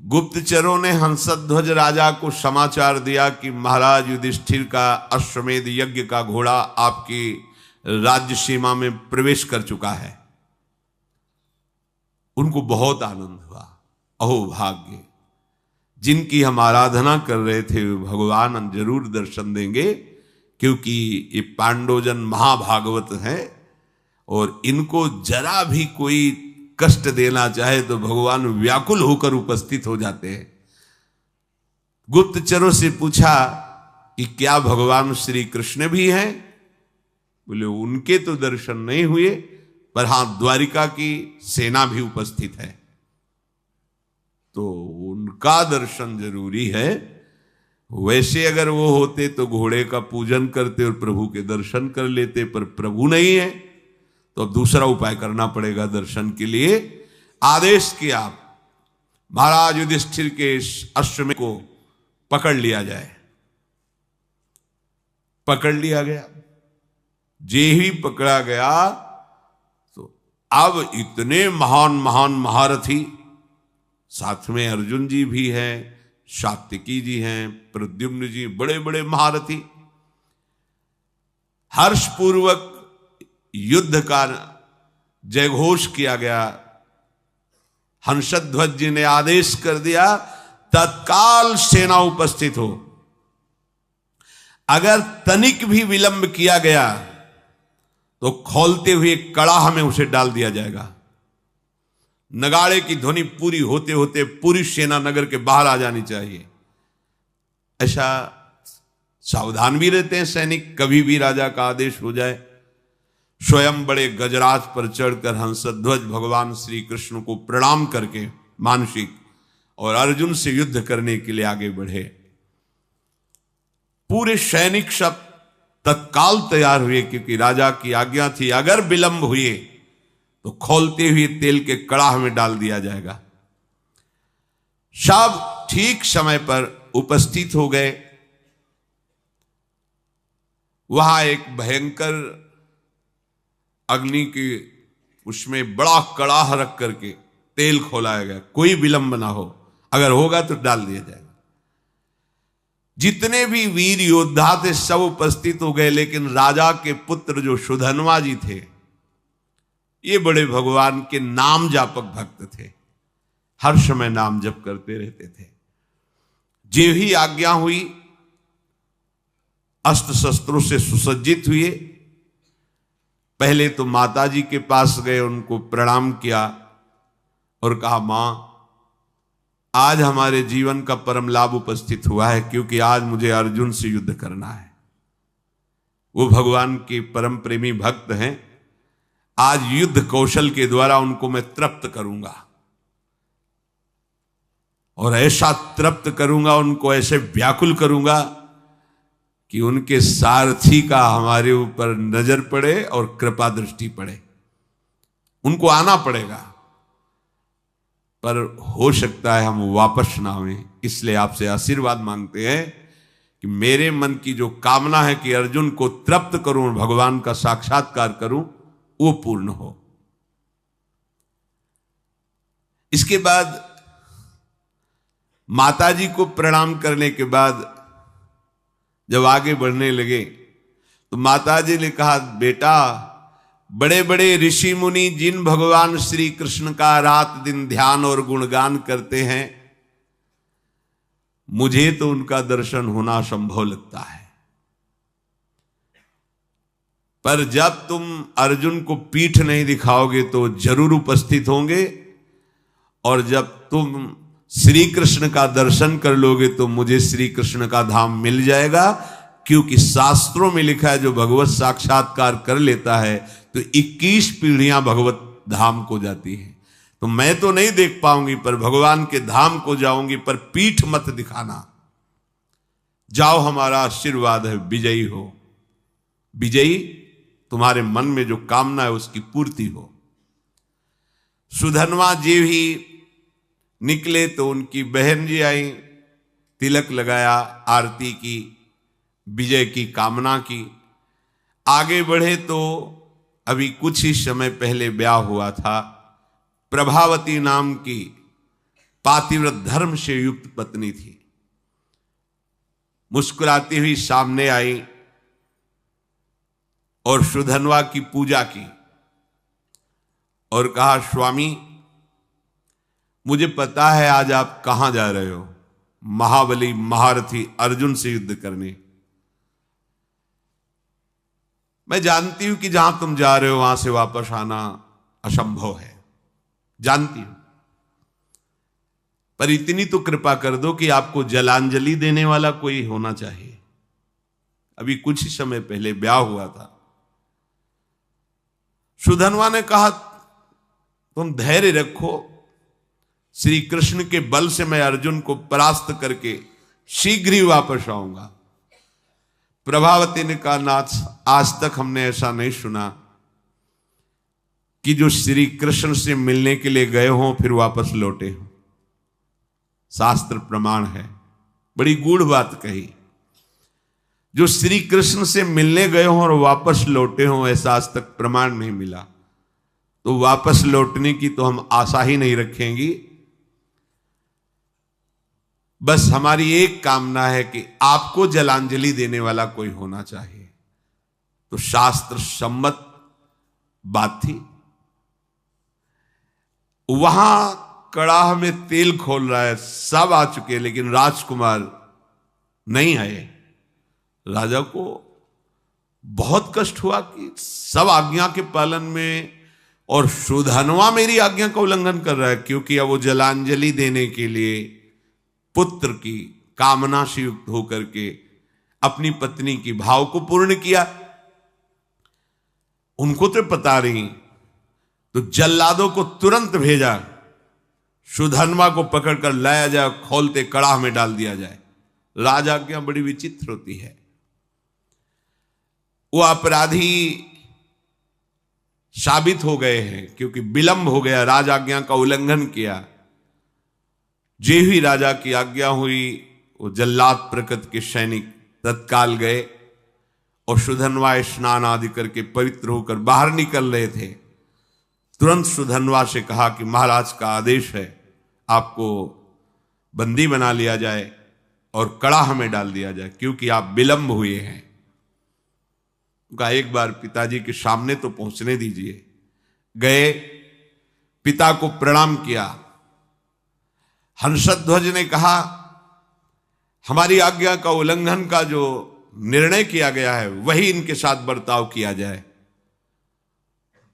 गुप्तचरों ने हंसध्वज राजा को समाचार दिया कि महाराज युधिष्ठिर का अश्वमेध यज्ञ का घोड़ा आपकी राज्य सीमा में प्रवेश कर चुका है, उनको बहुत आनंद हुआ। अहो भाग्य, जिनकी हम आराधना कर रहे थे भगवान जरूर दर्शन देंगे, क्योंकि ये पांडवजन महाभागवत हैं और इनको जरा भी कोई कष्ट देना चाहे तो भगवान व्याकुल होकर उपस्थित हो जाते हैं। गुप्तचरों से पूछा कि क्या भगवान श्री कृष्ण भी हैं? बोले उनके तो दर्शन नहीं हुए, पर हां द्वारिका की सेना भी उपस्थित है, तो उनका दर्शन जरूरी है। वैसे अगर वो होते तो घोड़े का पूजन करते और प्रभु के दर्शन कर लेते, पर प्रभु नहीं है तो अब दूसरा उपाय करना पड़ेगा दर्शन के लिए। आदेश किया महाराज युधिष्ठिर के अश्वमेध को पकड़ लिया जाए। पकड़ लिया गया। जे ही पकड़ा गया तो अब इतने महान महान महारथी, साथ में अर्जुन जी भी हैं, सात्विकी जी हैं, प्रद्युम्न जी, बड़े बड़े महारथी। हर्षपूर्वक युद्ध का जयघोष किया गया। हंसध्वज जी ने आदेश कर दिया, तत्काल सेना उपस्थित हो। अगर तनिक भी विलंब किया गया तो खौलते हुए कड़ाह में उसे डाल दिया जाएगा। नगाड़े की ध्वनि पूरी होते होते पूरी सेना नगर के बाहर आ जानी चाहिए। ऐसा सावधान भी रहते हैं सैनिक, कभी भी राजा का आदेश हो जाए। स्वयं बड़े गजराज पर चढ़कर हंसध्वज भगवान श्री कृष्ण को प्रणाम करके मानसिक और अर्जुन से युद्ध करने के लिए आगे बढ़े। पूरे सैनिक सब तत्काल तैयार हुए, क्योंकि राजा की आज्ञा थी अगर विलंब हुए तो खौलते हुए तेल के कड़ाह में डाल दिया जाएगा। सब ठीक समय पर उपस्थित हो गए। वहां एक भयंकर अग्नि के उसमें बड़ा कड़ाह रख करके तेल खोलाया गया, कोई विलंब ना हो, अगर होगा तो डाल दिया जाएगा। जितने भी वीर योद्धा थे सब उपस्थित हो गए, लेकिन राजा के पुत्र जो सुधन्वा जी थे, ये बड़े भगवान के नाम जापक भक्त थे, हर समय नाम जप करते रहते थे। जो ही आज्ञा हुई अस्त्र शस्त्रों से सुसज्जित हुए। पहले तो माता जी के पास गए, उनको प्रणाम किया और कहा, मां आज हमारे जीवन का परम लाभ उपस्थित हुआ है, क्योंकि आज मुझे अर्जुन से युद्ध करना है। वो भगवान के परम प्रेमी भक्त हैं। आज युद्ध कौशल के द्वारा उनको मैं तृप्त करूंगा, और ऐसा तृप्त करूंगा, उनको ऐसे व्याकुल करूंगा कि उनके सारथी का हमारे ऊपर नजर पड़े और कृपा दृष्टि पड़े। उनको आना पड़ेगा, पर हो सकता है हम वापस ना आए। इसलिए आपसे आशीर्वाद मांगते हैं कि मेरे मन की जो कामना है कि अर्जुन को तृप्त करूं और भगवान का साक्षात्कार करूं, वो पूर्ण हो। इसके बाद माता जी को प्रणाम करने के बाद जब आगे बढ़ने लगे तो माता जी ने कहा, बेटा बड़े बड़े ऋषि मुनि जिन भगवान श्री कृष्ण का रात दिन ध्यान और गुणगान करते हैं, मुझे तो उनका दर्शन होना संभव लगता है। पर जब तुम अर्जुन को पीठ नहीं दिखाओगे तो जरूर उपस्थित होंगे, और जब तुम श्री कृष्ण का दर्शन कर लोगे तो मुझे श्री कृष्ण का धाम मिल जाएगा। क्योंकि शास्त्रों में लिखा है, जो भगवत साक्षात्कार कर लेता है तो 21 पीढ़ियां भगवत धाम को जाती है। तो मैं तो नहीं देख पाऊंगी, पर भगवान के धाम को जाऊंगी, पर पीठ मत दिखाना। जाओ, हमारा आशीर्वाद है, विजयी हो। विजयी तुम्हारे मन में जो कामना है उसकी पूर्ति हो। सुधन्वा जी ही निकले तो उनकी बहन जी आई, तिलक लगाया, आरती की, विजय की कामना की। आगे बढ़े तो अभी कुछ ही समय पहले ब्याह हुआ था। प्रभावती नाम की पातिव्रत धर्म से युक्त पत्नी थी। मुस्कुराती हुई सामने आई और सुधन्वा की पूजा की और कहा, स्वामी मुझे पता है आज आप कहां जा रहे हो, महाबली महारथी अर्जुन से युद्ध करने। मैं जानती हूं कि जहां तुम जा रहे हो वहां से वापस आना असंभव है, जानती हूं, पर इतनी तो कृपा कर दो कि आपको जलांजलि देने वाला कोई होना चाहिए। अभी कुछ ही समय पहले ब्याह हुआ था। सुधन्वा ने कहा, तुम धैर्य रखो, श्री कृष्ण के बल से मैं अर्जुन को परास्त करके शीघ्र ही वापस आऊंगा। प्रभावती ने कहा, नाथ आज तक हमने ऐसा नहीं सुना कि जो श्री कृष्ण से मिलने के लिए गए हों फिर वापस लौटे हों। शास्त्र प्रमाण है, बड़ी गूढ़ बात कही। जो श्री कृष्ण से मिलने गए हों और वापस लौटे हों, ऐसा आज तक प्रमाण नहीं मिला। तो वापस लौटने की तो हम आशा ही नहीं रखेंगी। बस हमारी एक कामना है कि आपको जलांजलि देने वाला कोई होना चाहिए। तो शास्त्र सम्मत बात थी। वहां कड़ाह में तेल खोल रहा है, सब आ चुके, लेकिन राजकुमार नहीं आए। राजा को बहुत कष्ट हुआ कि सब आज्ञा के पालन में और सुधनवा मेरी आज्ञा का उल्लंघन कर रहा है, क्योंकि अब वो जलांजलि देने के लिए पुत्र की कामना से युक्त होकर के अपनी पत्नी की भाव को पूर्ण किया। उनको तो पता नहीं, तो जल्लादों को तुरंत भेजा, सुधनवा को पकड़कर लाया जाए, खोलते कड़ाह में डाल दिया जाए। राजा आज्ञा बड़ी विचित्र होती है। वो अपराधी साबित हो गए हैं, क्योंकि विलंब हो गया, राज आज्ञा का उल्लंघन किया। जे ही राजा की आज्ञा हुई, वो जल्लाद प्रकृति के सैनिक तत्काल गए और सुधनवा स्नान आदि करके पवित्र होकर बाहर निकल रहे थे। तुरंत सुधनवा से कहा कि महाराज का आदेश है, आपको बंदी बना लिया जाए और कड़ाह में डाल दिया जाए, क्योंकि आप विलंब हुए हैं। उनका एक बार पिताजी के सामने तो पहुंचने दीजिए। गए, पिता को प्रणाम किया। हंसध्वज ने कहा, हमारी आज्ञा का उल्लंघन का जो निर्णय किया गया है वही इनके साथ बर्ताव किया जाए।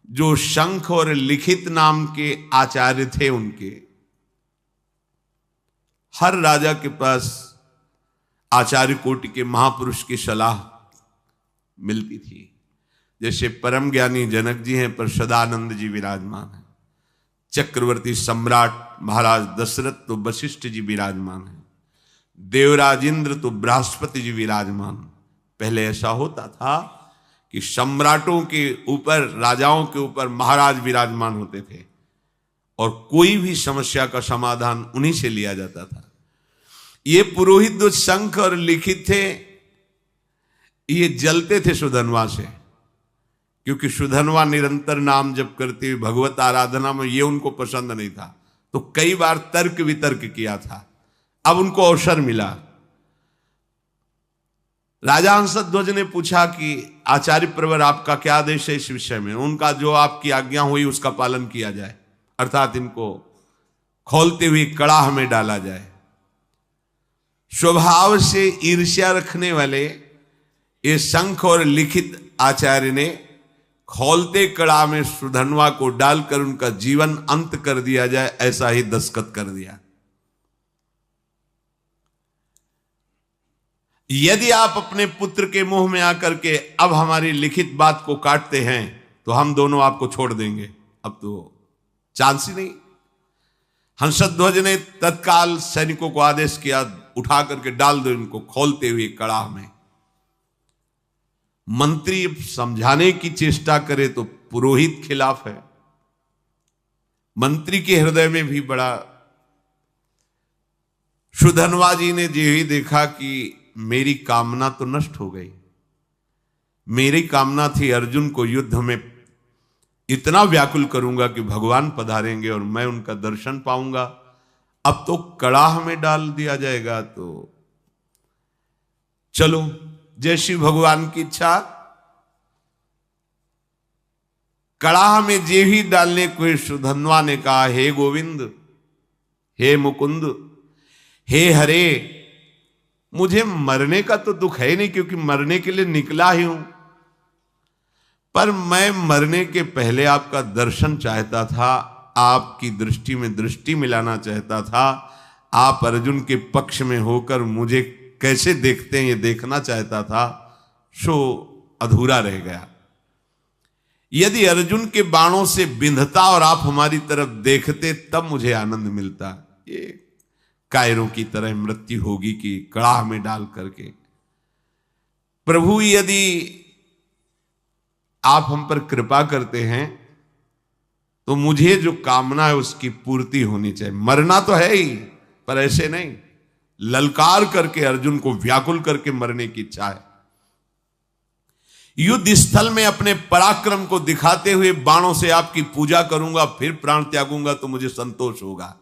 जो शंख और लिखित नाम के आचार्य थे, उनके हर राजा के पास आचार्य कोटि के महापुरुष की सलाह मिलती थी। जैसे परम ज्ञानी जनक जी हैं, पर सदानंद जी विराजमान हैं। चक्रवर्ती सम्राट महाराज दशरथ तो वशिष्ठ जी विराजमान हैं। देवराज इंद्र तो बृहस्पति जी विराजमान। पहले ऐसा होता था कि सम्राटों के ऊपर, राजाओं के ऊपर महाराज विराजमान होते थे और कोई भी समस्या का समाधान उन्हीं से लिया जाता था। ये पुरोहित जो शंख और लिखित थे, ये जलते थे सुधनवा से, क्योंकि सुधनवा निरंतर नाम जप करते हुए भगवत आराधना में, ये उनको पसंद नहीं था। तो कई बार तर्क वितर्क किया था। अब उनको अवसर मिला। राजा हंसध्वज ने पूछा कि आचार्य प्रवर, आपका क्या आदेश है इस विषय में? उनका जो आपकी आज्ञा हुई उसका पालन किया जाए, अर्थात इनको खोलते हुए कड़ाह में डाला जाए। स्वभाव से ईर्ष्या रखने वाले ये शंख और लिखित आचार्य ने खोलते कड़ाह में सुधनवा को डालकर उनका जीवन अंत कर दिया जाए, ऐसा ही दस्तखत कर दिया। यदि आप अपने पुत्र के मुंह में आकर के अब हमारी लिखित बात को काटते हैं तो हम दोनों आपको छोड़ देंगे, अब तो चांस ही नहीं। हंसध्वज ने तत्काल सैनिकों को आदेश किया, उठा करके डाल दो इनको खोलते हुए कड़ाह में। मंत्री समझाने की चेष्टा करे तो पुरोहित खिलाफ है। मंत्री के हृदय में भी बड़ा। सुधनवा जी ने जो ही देखा कि मेरी कामना तो नष्ट हो गई। मेरी कामना थी अर्जुन को युद्ध में इतना व्याकुल करूंगा कि भगवान पधारेंगे और मैं उनका दर्शन पाऊंगा। अब तो कड़ाह में डाल दिया जाएगा, तो चलो जैसी भगवान की इच्छा। कड़ाह में जे ही डालने को सुधनवा ने कहा, हे गोविंद, हे मुकुंद, हे हरे, मुझे मरने का तो दुख है नहीं, क्योंकि मरने के लिए निकला ही हूं, पर मैं मरने के पहले आपका दर्शन चाहता था, आपकी दृष्टि में दृष्टि मिलाना चाहता था। आप अर्जुन के पक्ष में होकर मुझे कैसे देखते हैं ये देखना चाहता था, सो अधूरा रह गया। यदि अर्जुन के बाणों से बिंधता और आप हमारी तरफ देखते तब मुझे आनंद मिलता। ये कायरों की तरह मृत्यु होगी कि कड़ाह में डाल करके। प्रभु यदि आप हम पर कृपा करते हैं तो मुझे जो कामना है उसकी पूर्ति होनी चाहिए। मरना तो है ही, पर ऐसे नहीं, ललकार करके अर्जुन को व्याकुल करके मरने की इच्छा है। युद्ध स्थल में अपने पराक्रम को दिखाते हुए बाणों से आपकी पूजा करूंगा, फिर प्राण त्यागूंगा तो मुझे संतोष होगा।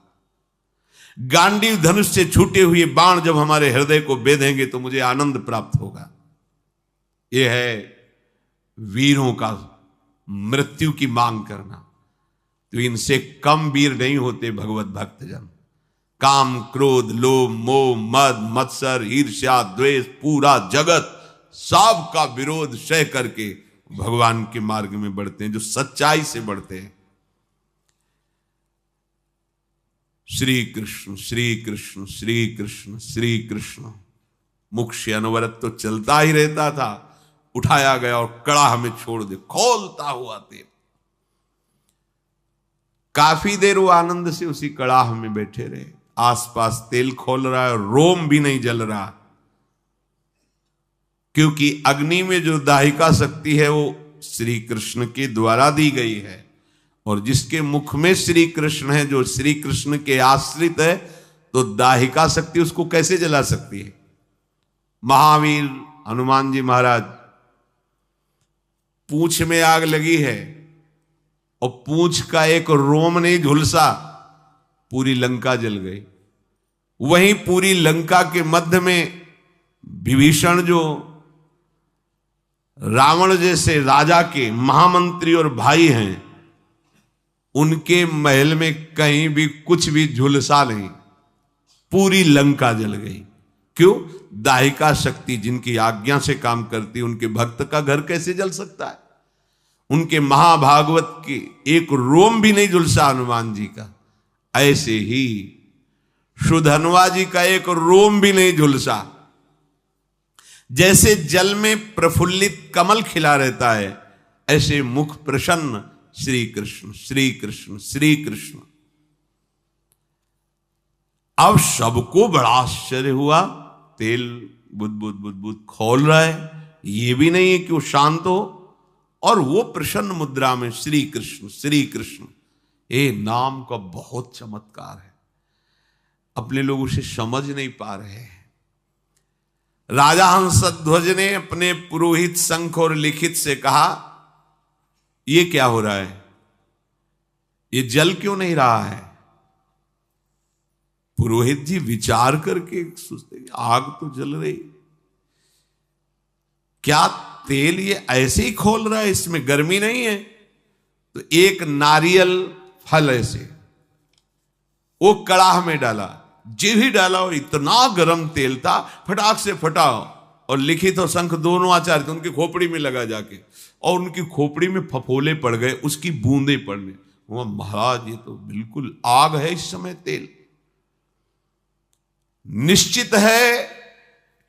गांडीव धनुष से छूटे हुए बाण जब हमारे हृदय को बेधेंगे तो मुझे आनंद प्राप्त होगा। यह है वीरों का मृत्यु की मांग करना। तो इनसे कम वीर नहीं होते भगवत भक्तजन। काम, क्रोध, लोभ, मोह, मद, मत्सर, ईर्ष्या, द्वेष, पूरा जगत सब का विरोध सह करके भगवान के मार्ग में बढ़ते हैं, जो सच्चाई से बढ़ते हैं। श्री कृष्ण श्री कृष्ण श्री कृष्ण श्री कृष्ण। मुख से अनवरत तो चलता ही रहता था, उठाया गया और कड़ाह में छोड़ दे, खोलता हुआ तेल। काफी देर वो आनंद से उसी कड़ाह में बैठे रहे। आसपास तेल खोल रहा है, रोम भी नहीं जल रहा, क्योंकि अग्नि में जो दाहिका शक्ति है वो श्री कृष्ण के द्वारा दी गई है। और जिसके मुख में श्री कृष्ण है, जो श्री कृष्ण के आश्रित है, तो दाहिका शक्ति उसको कैसे जला सकती है? महावीर हनुमान जी महाराज, पूंछ में आग लगी है और पूंछ का एक रोम नहीं झुलसा, पूरी लंका जल गई। वहीं पूरी लंका के मध्य में विभीषण, जो रावण जैसे राजा के महामंत्री और भाई हैं, उनके महल में कहीं भी कुछ भी झुलसा नहीं, पूरी लंका जल गई। क्यों? दाहिका शक्ति जिनकी आज्ञा से काम करती, उनके भक्त का घर कैसे जल सकता है? उनके महाभागवत के एक रोम भी नहीं झुलसा हनुमान जी का। ऐसे ही सुधनवा जी का एक रोम भी नहीं झुलसा। जैसे जल में प्रफुल्लित कमल खिला रहता है, ऐसे मुख प्रसन्न श्री कृष्ण श्री कृष्ण श्री कृष्ण। अब सबको बड़ा आश्चर्य हुआ, तेल बुद बुद बुद बुद खोल रहा है, ये भी नहीं है कि वो शांत हो, और वो प्रसन्न मुद्रा में श्री कृष्ण श्री कृष्ण। ये नाम का बहुत चमत्कार है, अपने लोग उसे समझ नहीं पा रहे हैं। राजा हंसध्वज ने अपने पुरोहित शंख और लिखित से कहा, ये क्या हो रहा है? ये जल क्यों नहीं रहा है? पुरोहित जी विचार करके सोचते, आग तो जल रही, क्या तेल ये ऐसे ही खोल रहा है, इसमें गर्मी नहीं है? तो एक नारियल फल ऐसे वो कड़ाह में डाला, जे भी डाला और इतना गर्म तेल था, फटाक से फटा, और लिखित और शंख दोनों आचार्य थे, उनकी खोपड़ी में लगा जाके, और उनकी खोपड़ी में फफोले पड़ गए, उसकी बूंदे पड़ने। वो महाराज, ये तो बिल्कुल आग है इस समय तेल। निश्चित है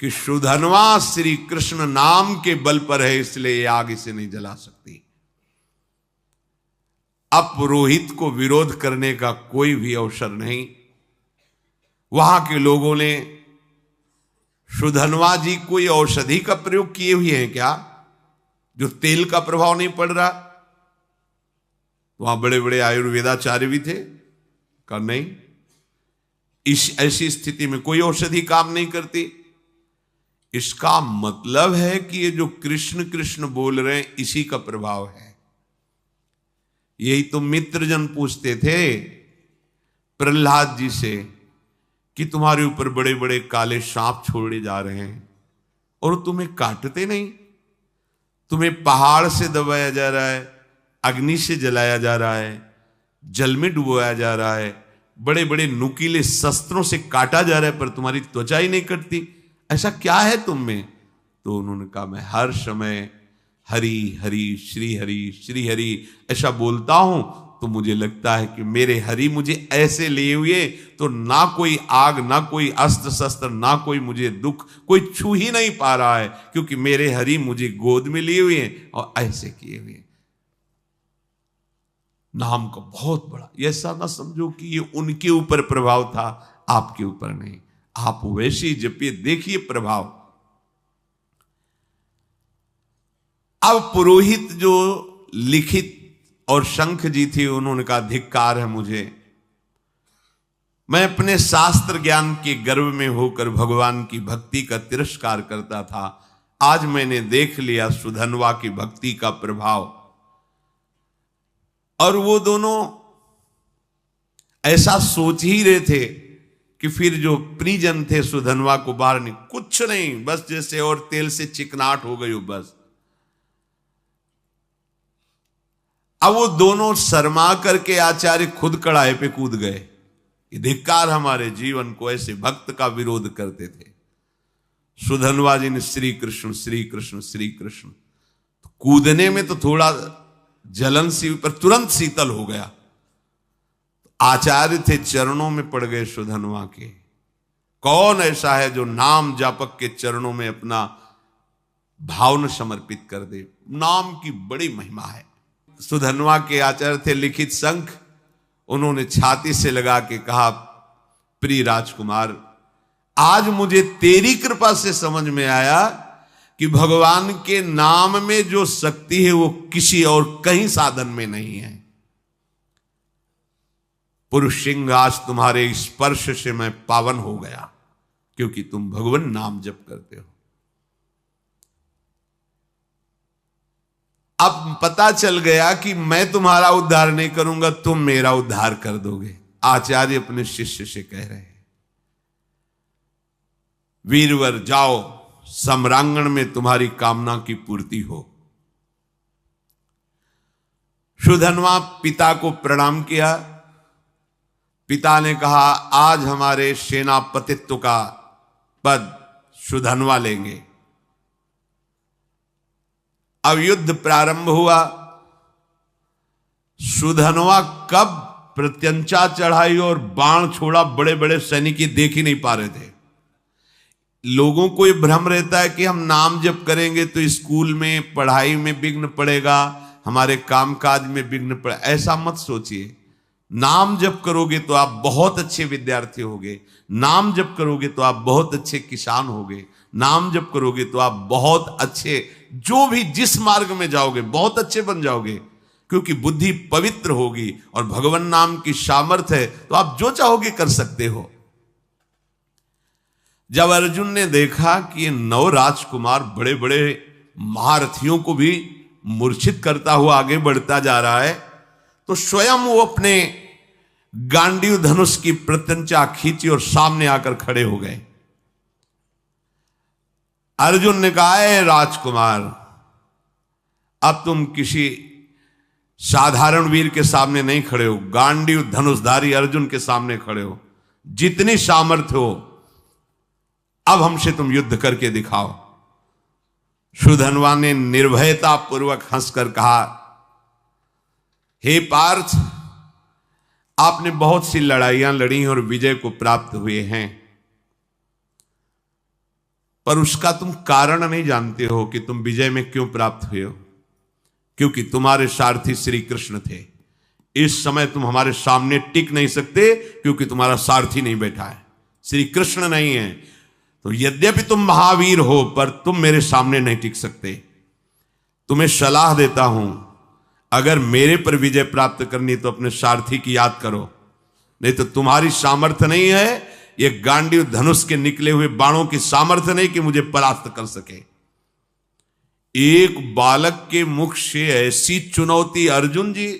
कि सुधनवा श्री कृष्ण नाम के बल पर है, इसलिए ये आग इसे नहीं जला सकती। अब पुरोहित को विरोध करने का कोई भी अवसर नहीं। वहां के लोगों ने सुधनवा जी कोई औषधि का प्रयोग किए हुए हैं क्या, जो तेल का प्रभाव नहीं पड़ रहा? वहां बड़े बड़े आयुर्वेदाचार्य भी थे, कहा नहीं, इस ऐसी स्थिति में कोई औषधि काम नहीं करती। इसका मतलब है कि ये जो कृष्ण कृष्ण बोल रहे हैं, इसी का प्रभाव है। यही तो मित्रजन पूछते थे प्रहलाद जी से कि तुम्हारे ऊपर बड़े बड़े काले सांप छोड़े जा रहे हैं और तुम्हें काटते नहीं, तुम्हें पहाड़ से दबाया जा रहा है, अग्नि से जलाया जा रहा है, जल में डुबोया जा रहा है, बड़े बड़े नुकीले शस्त्रों से काटा जा रहा है, पर तुम्हारी त्वचा ही नहीं कटती, ऐसा क्या है तुम में? तो उन्होंने कहा, मैं हर समय हरि हरि श्री हरि ऐसा बोलता हूं, तो मुझे लगता है कि मेरे हरि मुझे ऐसे लिए हुए तो ना कोई आग, ना कोई अस्त्र शस्त्र, ना कोई मुझे दुख, कोई छू ही नहीं पा रहा है, क्योंकि मेरे हरि मुझे गोद में लिए हुए हैं और ऐसे किए हुए। नाम का बहुत बड़ा, ऐसा ना समझो कि ये उनके ऊपर प्रभाव था, आपके ऊपर नहीं। आप वैसे ही जपिए, देखिए प्रभाव। अब पुरोहित जो लिखित और शंख जी थी, उन्होंने कहा, धिक्कार है मुझे, मैं अपने शास्त्र ज्ञान के गर्व में होकर भगवान की भक्ति का तिरस्कार करता था, आज मैंने देख लिया सुधन्वा की भक्ति का प्रभाव। और वो दोनों ऐसा सोच ही रहे थे कि फिर जो परिजन थे सुधन्वा को बाहर नहीं, कुछ नहीं, बस जैसे और तेल से चिकनाहट हो गई हो बस। अब वो दोनों शर्मा करके आचार्य खुद कड़ाहे पे कूद गए। धिक्कार हमारे जीवन को, ऐसे भक्त का विरोध करते थे। सुधन्वा जी ने श्री कृष्ण श्री कृष्ण श्री कृष्ण, तो कूदने में तो थोड़ा जलन सी, पर तुरंत शीतल हो गया। आचार्य थे, चरणों में पड़ गए सुधन्वा के। कौन ऐसा है जो नाम जापक के चरणों में अपना भावना समर्पित कर दे? नाम की बड़ी महिमा है। सुधन्वा के आचार्य थे लिखित शंख, उन्होंने छाती से लगा के कहा, प्रिय राजकुमार, आज मुझे तेरी कृपा से समझ में आया कि भगवान के नाम में जो शक्ति है वो किसी और कहीं साधन में नहीं है। पुरुष सिंह, आज तुम्हारे स्पर्श से मैं पावन हो गया, क्योंकि तुम भगवान नाम जप करते हो। अब पता चल गया कि मैं तुम्हारा उद्धार नहीं करूंगा, तुम मेरा उद्धार कर दोगे। आचार्य अपने शिष्य से कह रहे हैं, वीरवर जाओ, सम्रांगण में तुम्हारी कामना की पूर्ति हो। सुधन्वा पिता को प्रणाम किया। पिता ने कहा, आज हमारे सेनापतित्व का पद सुधन्वा लेंगे। अब युद्ध प्रारंभ हुआ। सुधन्वा कब प्रत्यंचा चढ़ाई और बाण छोड़ा, बड़े बड़े सैनिक देख ही नहीं पा रहे थे। लोगों को ये भ्रम रहता है कि हम नाम जप करेंगे तो स्कूल में पढ़ाई में विघ्न पड़ेगा, हमारे कामकाज में विघ्न पड़े। ऐसा मत सोचिए। नाम जप करोगे तो आप बहुत अच्छे विद्यार्थी होगे, नाम जप करोगे तो आप बहुत अच्छे किसान होगे, नाम जप करोगे तो आप बहुत अच्छे, जो भी जिस मार्ग में जाओगे बहुत अच्छे बन जाओगे, क्योंकि बुद्धि पवित्र होगी और भगवान नाम की सामर्थ्य है, तो आप जो चाहोगे कर सकते हो। जब अर्जुन ने देखा कि ये 9 राजकुमार बड़े बड़े महारथियों को भी मूर्छित करता हुआ आगे बढ़ता जा रहा है, तो स्वयं वो अपने गांडीव धनुष की प्रत्यंचा खींची और सामने आकर खड़े हो गए। अर्जुन ने कहा, है राजकुमार, अब तुम किसी साधारण वीर के सामने नहीं खड़े हो, गांडीव धनुषधारी अर्जुन के सामने खड़े हो। जितनी सामर्थ्य हो अब हमसे तुम युद्ध करके दिखाओ। सुधन्वा ने निर्भयता पूर्वक हंसकर कहा, हे पार्थ, आपने बहुत सी लड़ाइयां लड़ी और विजय को प्राप्त हुए हैं, पर उसका तुम कारण नहीं जानते हो कि तुम विजय में क्यों प्राप्त हुए हो। क्योंकि तुम्हारे सारथी श्री कृष्ण थे। इस समय तुम हमारे सामने टिक नहीं सकते, क्योंकि तुम्हारा सारथी नहीं बैठा है, श्री कृष्ण नहीं है। तो यद्यपि तुम महावीर हो, पर तुम मेरे सामने नहीं टिक सकते। तुम्हें सलाह देता हूं, अगर मेरे पर विजय प्राप्त करनी तो अपने सारथी की याद करो, नहीं तो तुम्हारी सामर्थ्य नहीं है, ये गांडीव धनुष के निकले हुए बाणों की सामर्थ्य नहीं कि मुझे परास्त कर सके। एक बालक के मुख से ऐसी चुनौती, अर्जुन जी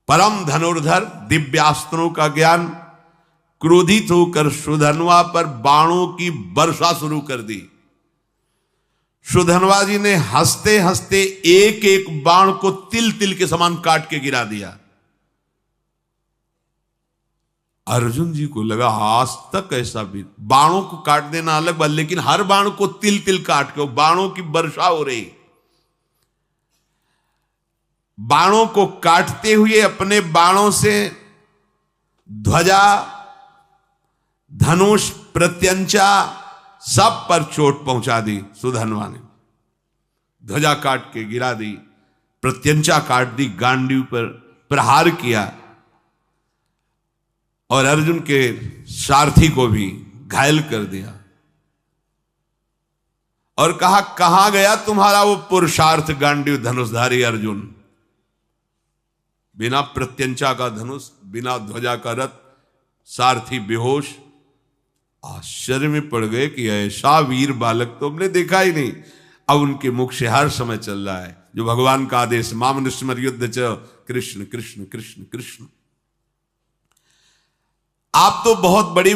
परम धनुर्धर, दिव्यास्त्रों का ज्ञान, क्रोधित होकर सुधन्वा पर बाणों की वर्षा शुरू कर दी। सुधन्वा जी ने हंसते हंसते एक एक बाण को तिल तिल के समान काट के गिरा दिया। अर्जुन जी को लगा, आज तक ऐसा भी, बाणों को काट देना अलग बात, लेकिन हर बाण को तिल तिल काट के, बाणों की वर्षा हो रही। बाणों को काटते हुए अपने बाणों से ध्वजा, धनुष, प्रत्यंचा सब पर चोट पहुंचा दी। सुधन्वा ने ध्वजा काट के गिरा दी, प्रत्यंचा काट दी, गांडीव पर प्रहार किया और अर्जुन के सारथी को भी घायल कर दिया और कहा, कहां गया तुम्हारा वो पुरुषार्थ गांडीव धनुषधारी अर्जुन? बिना प्रत्यंचा का धनुष, बिना ध्वजा का रथ, सारथी बेहोश, आश्चर्य में पड़ गए कि ऐसा वीर बालक तो हमने देखा ही नहीं। अब उनके मुख से हर समय चल रहा है जो भगवान का आदेश, मामनुस्मर युद्ध च कृष्ण कृष्ण कृष्ण कृष्ण। आप तो बहुत बड़ी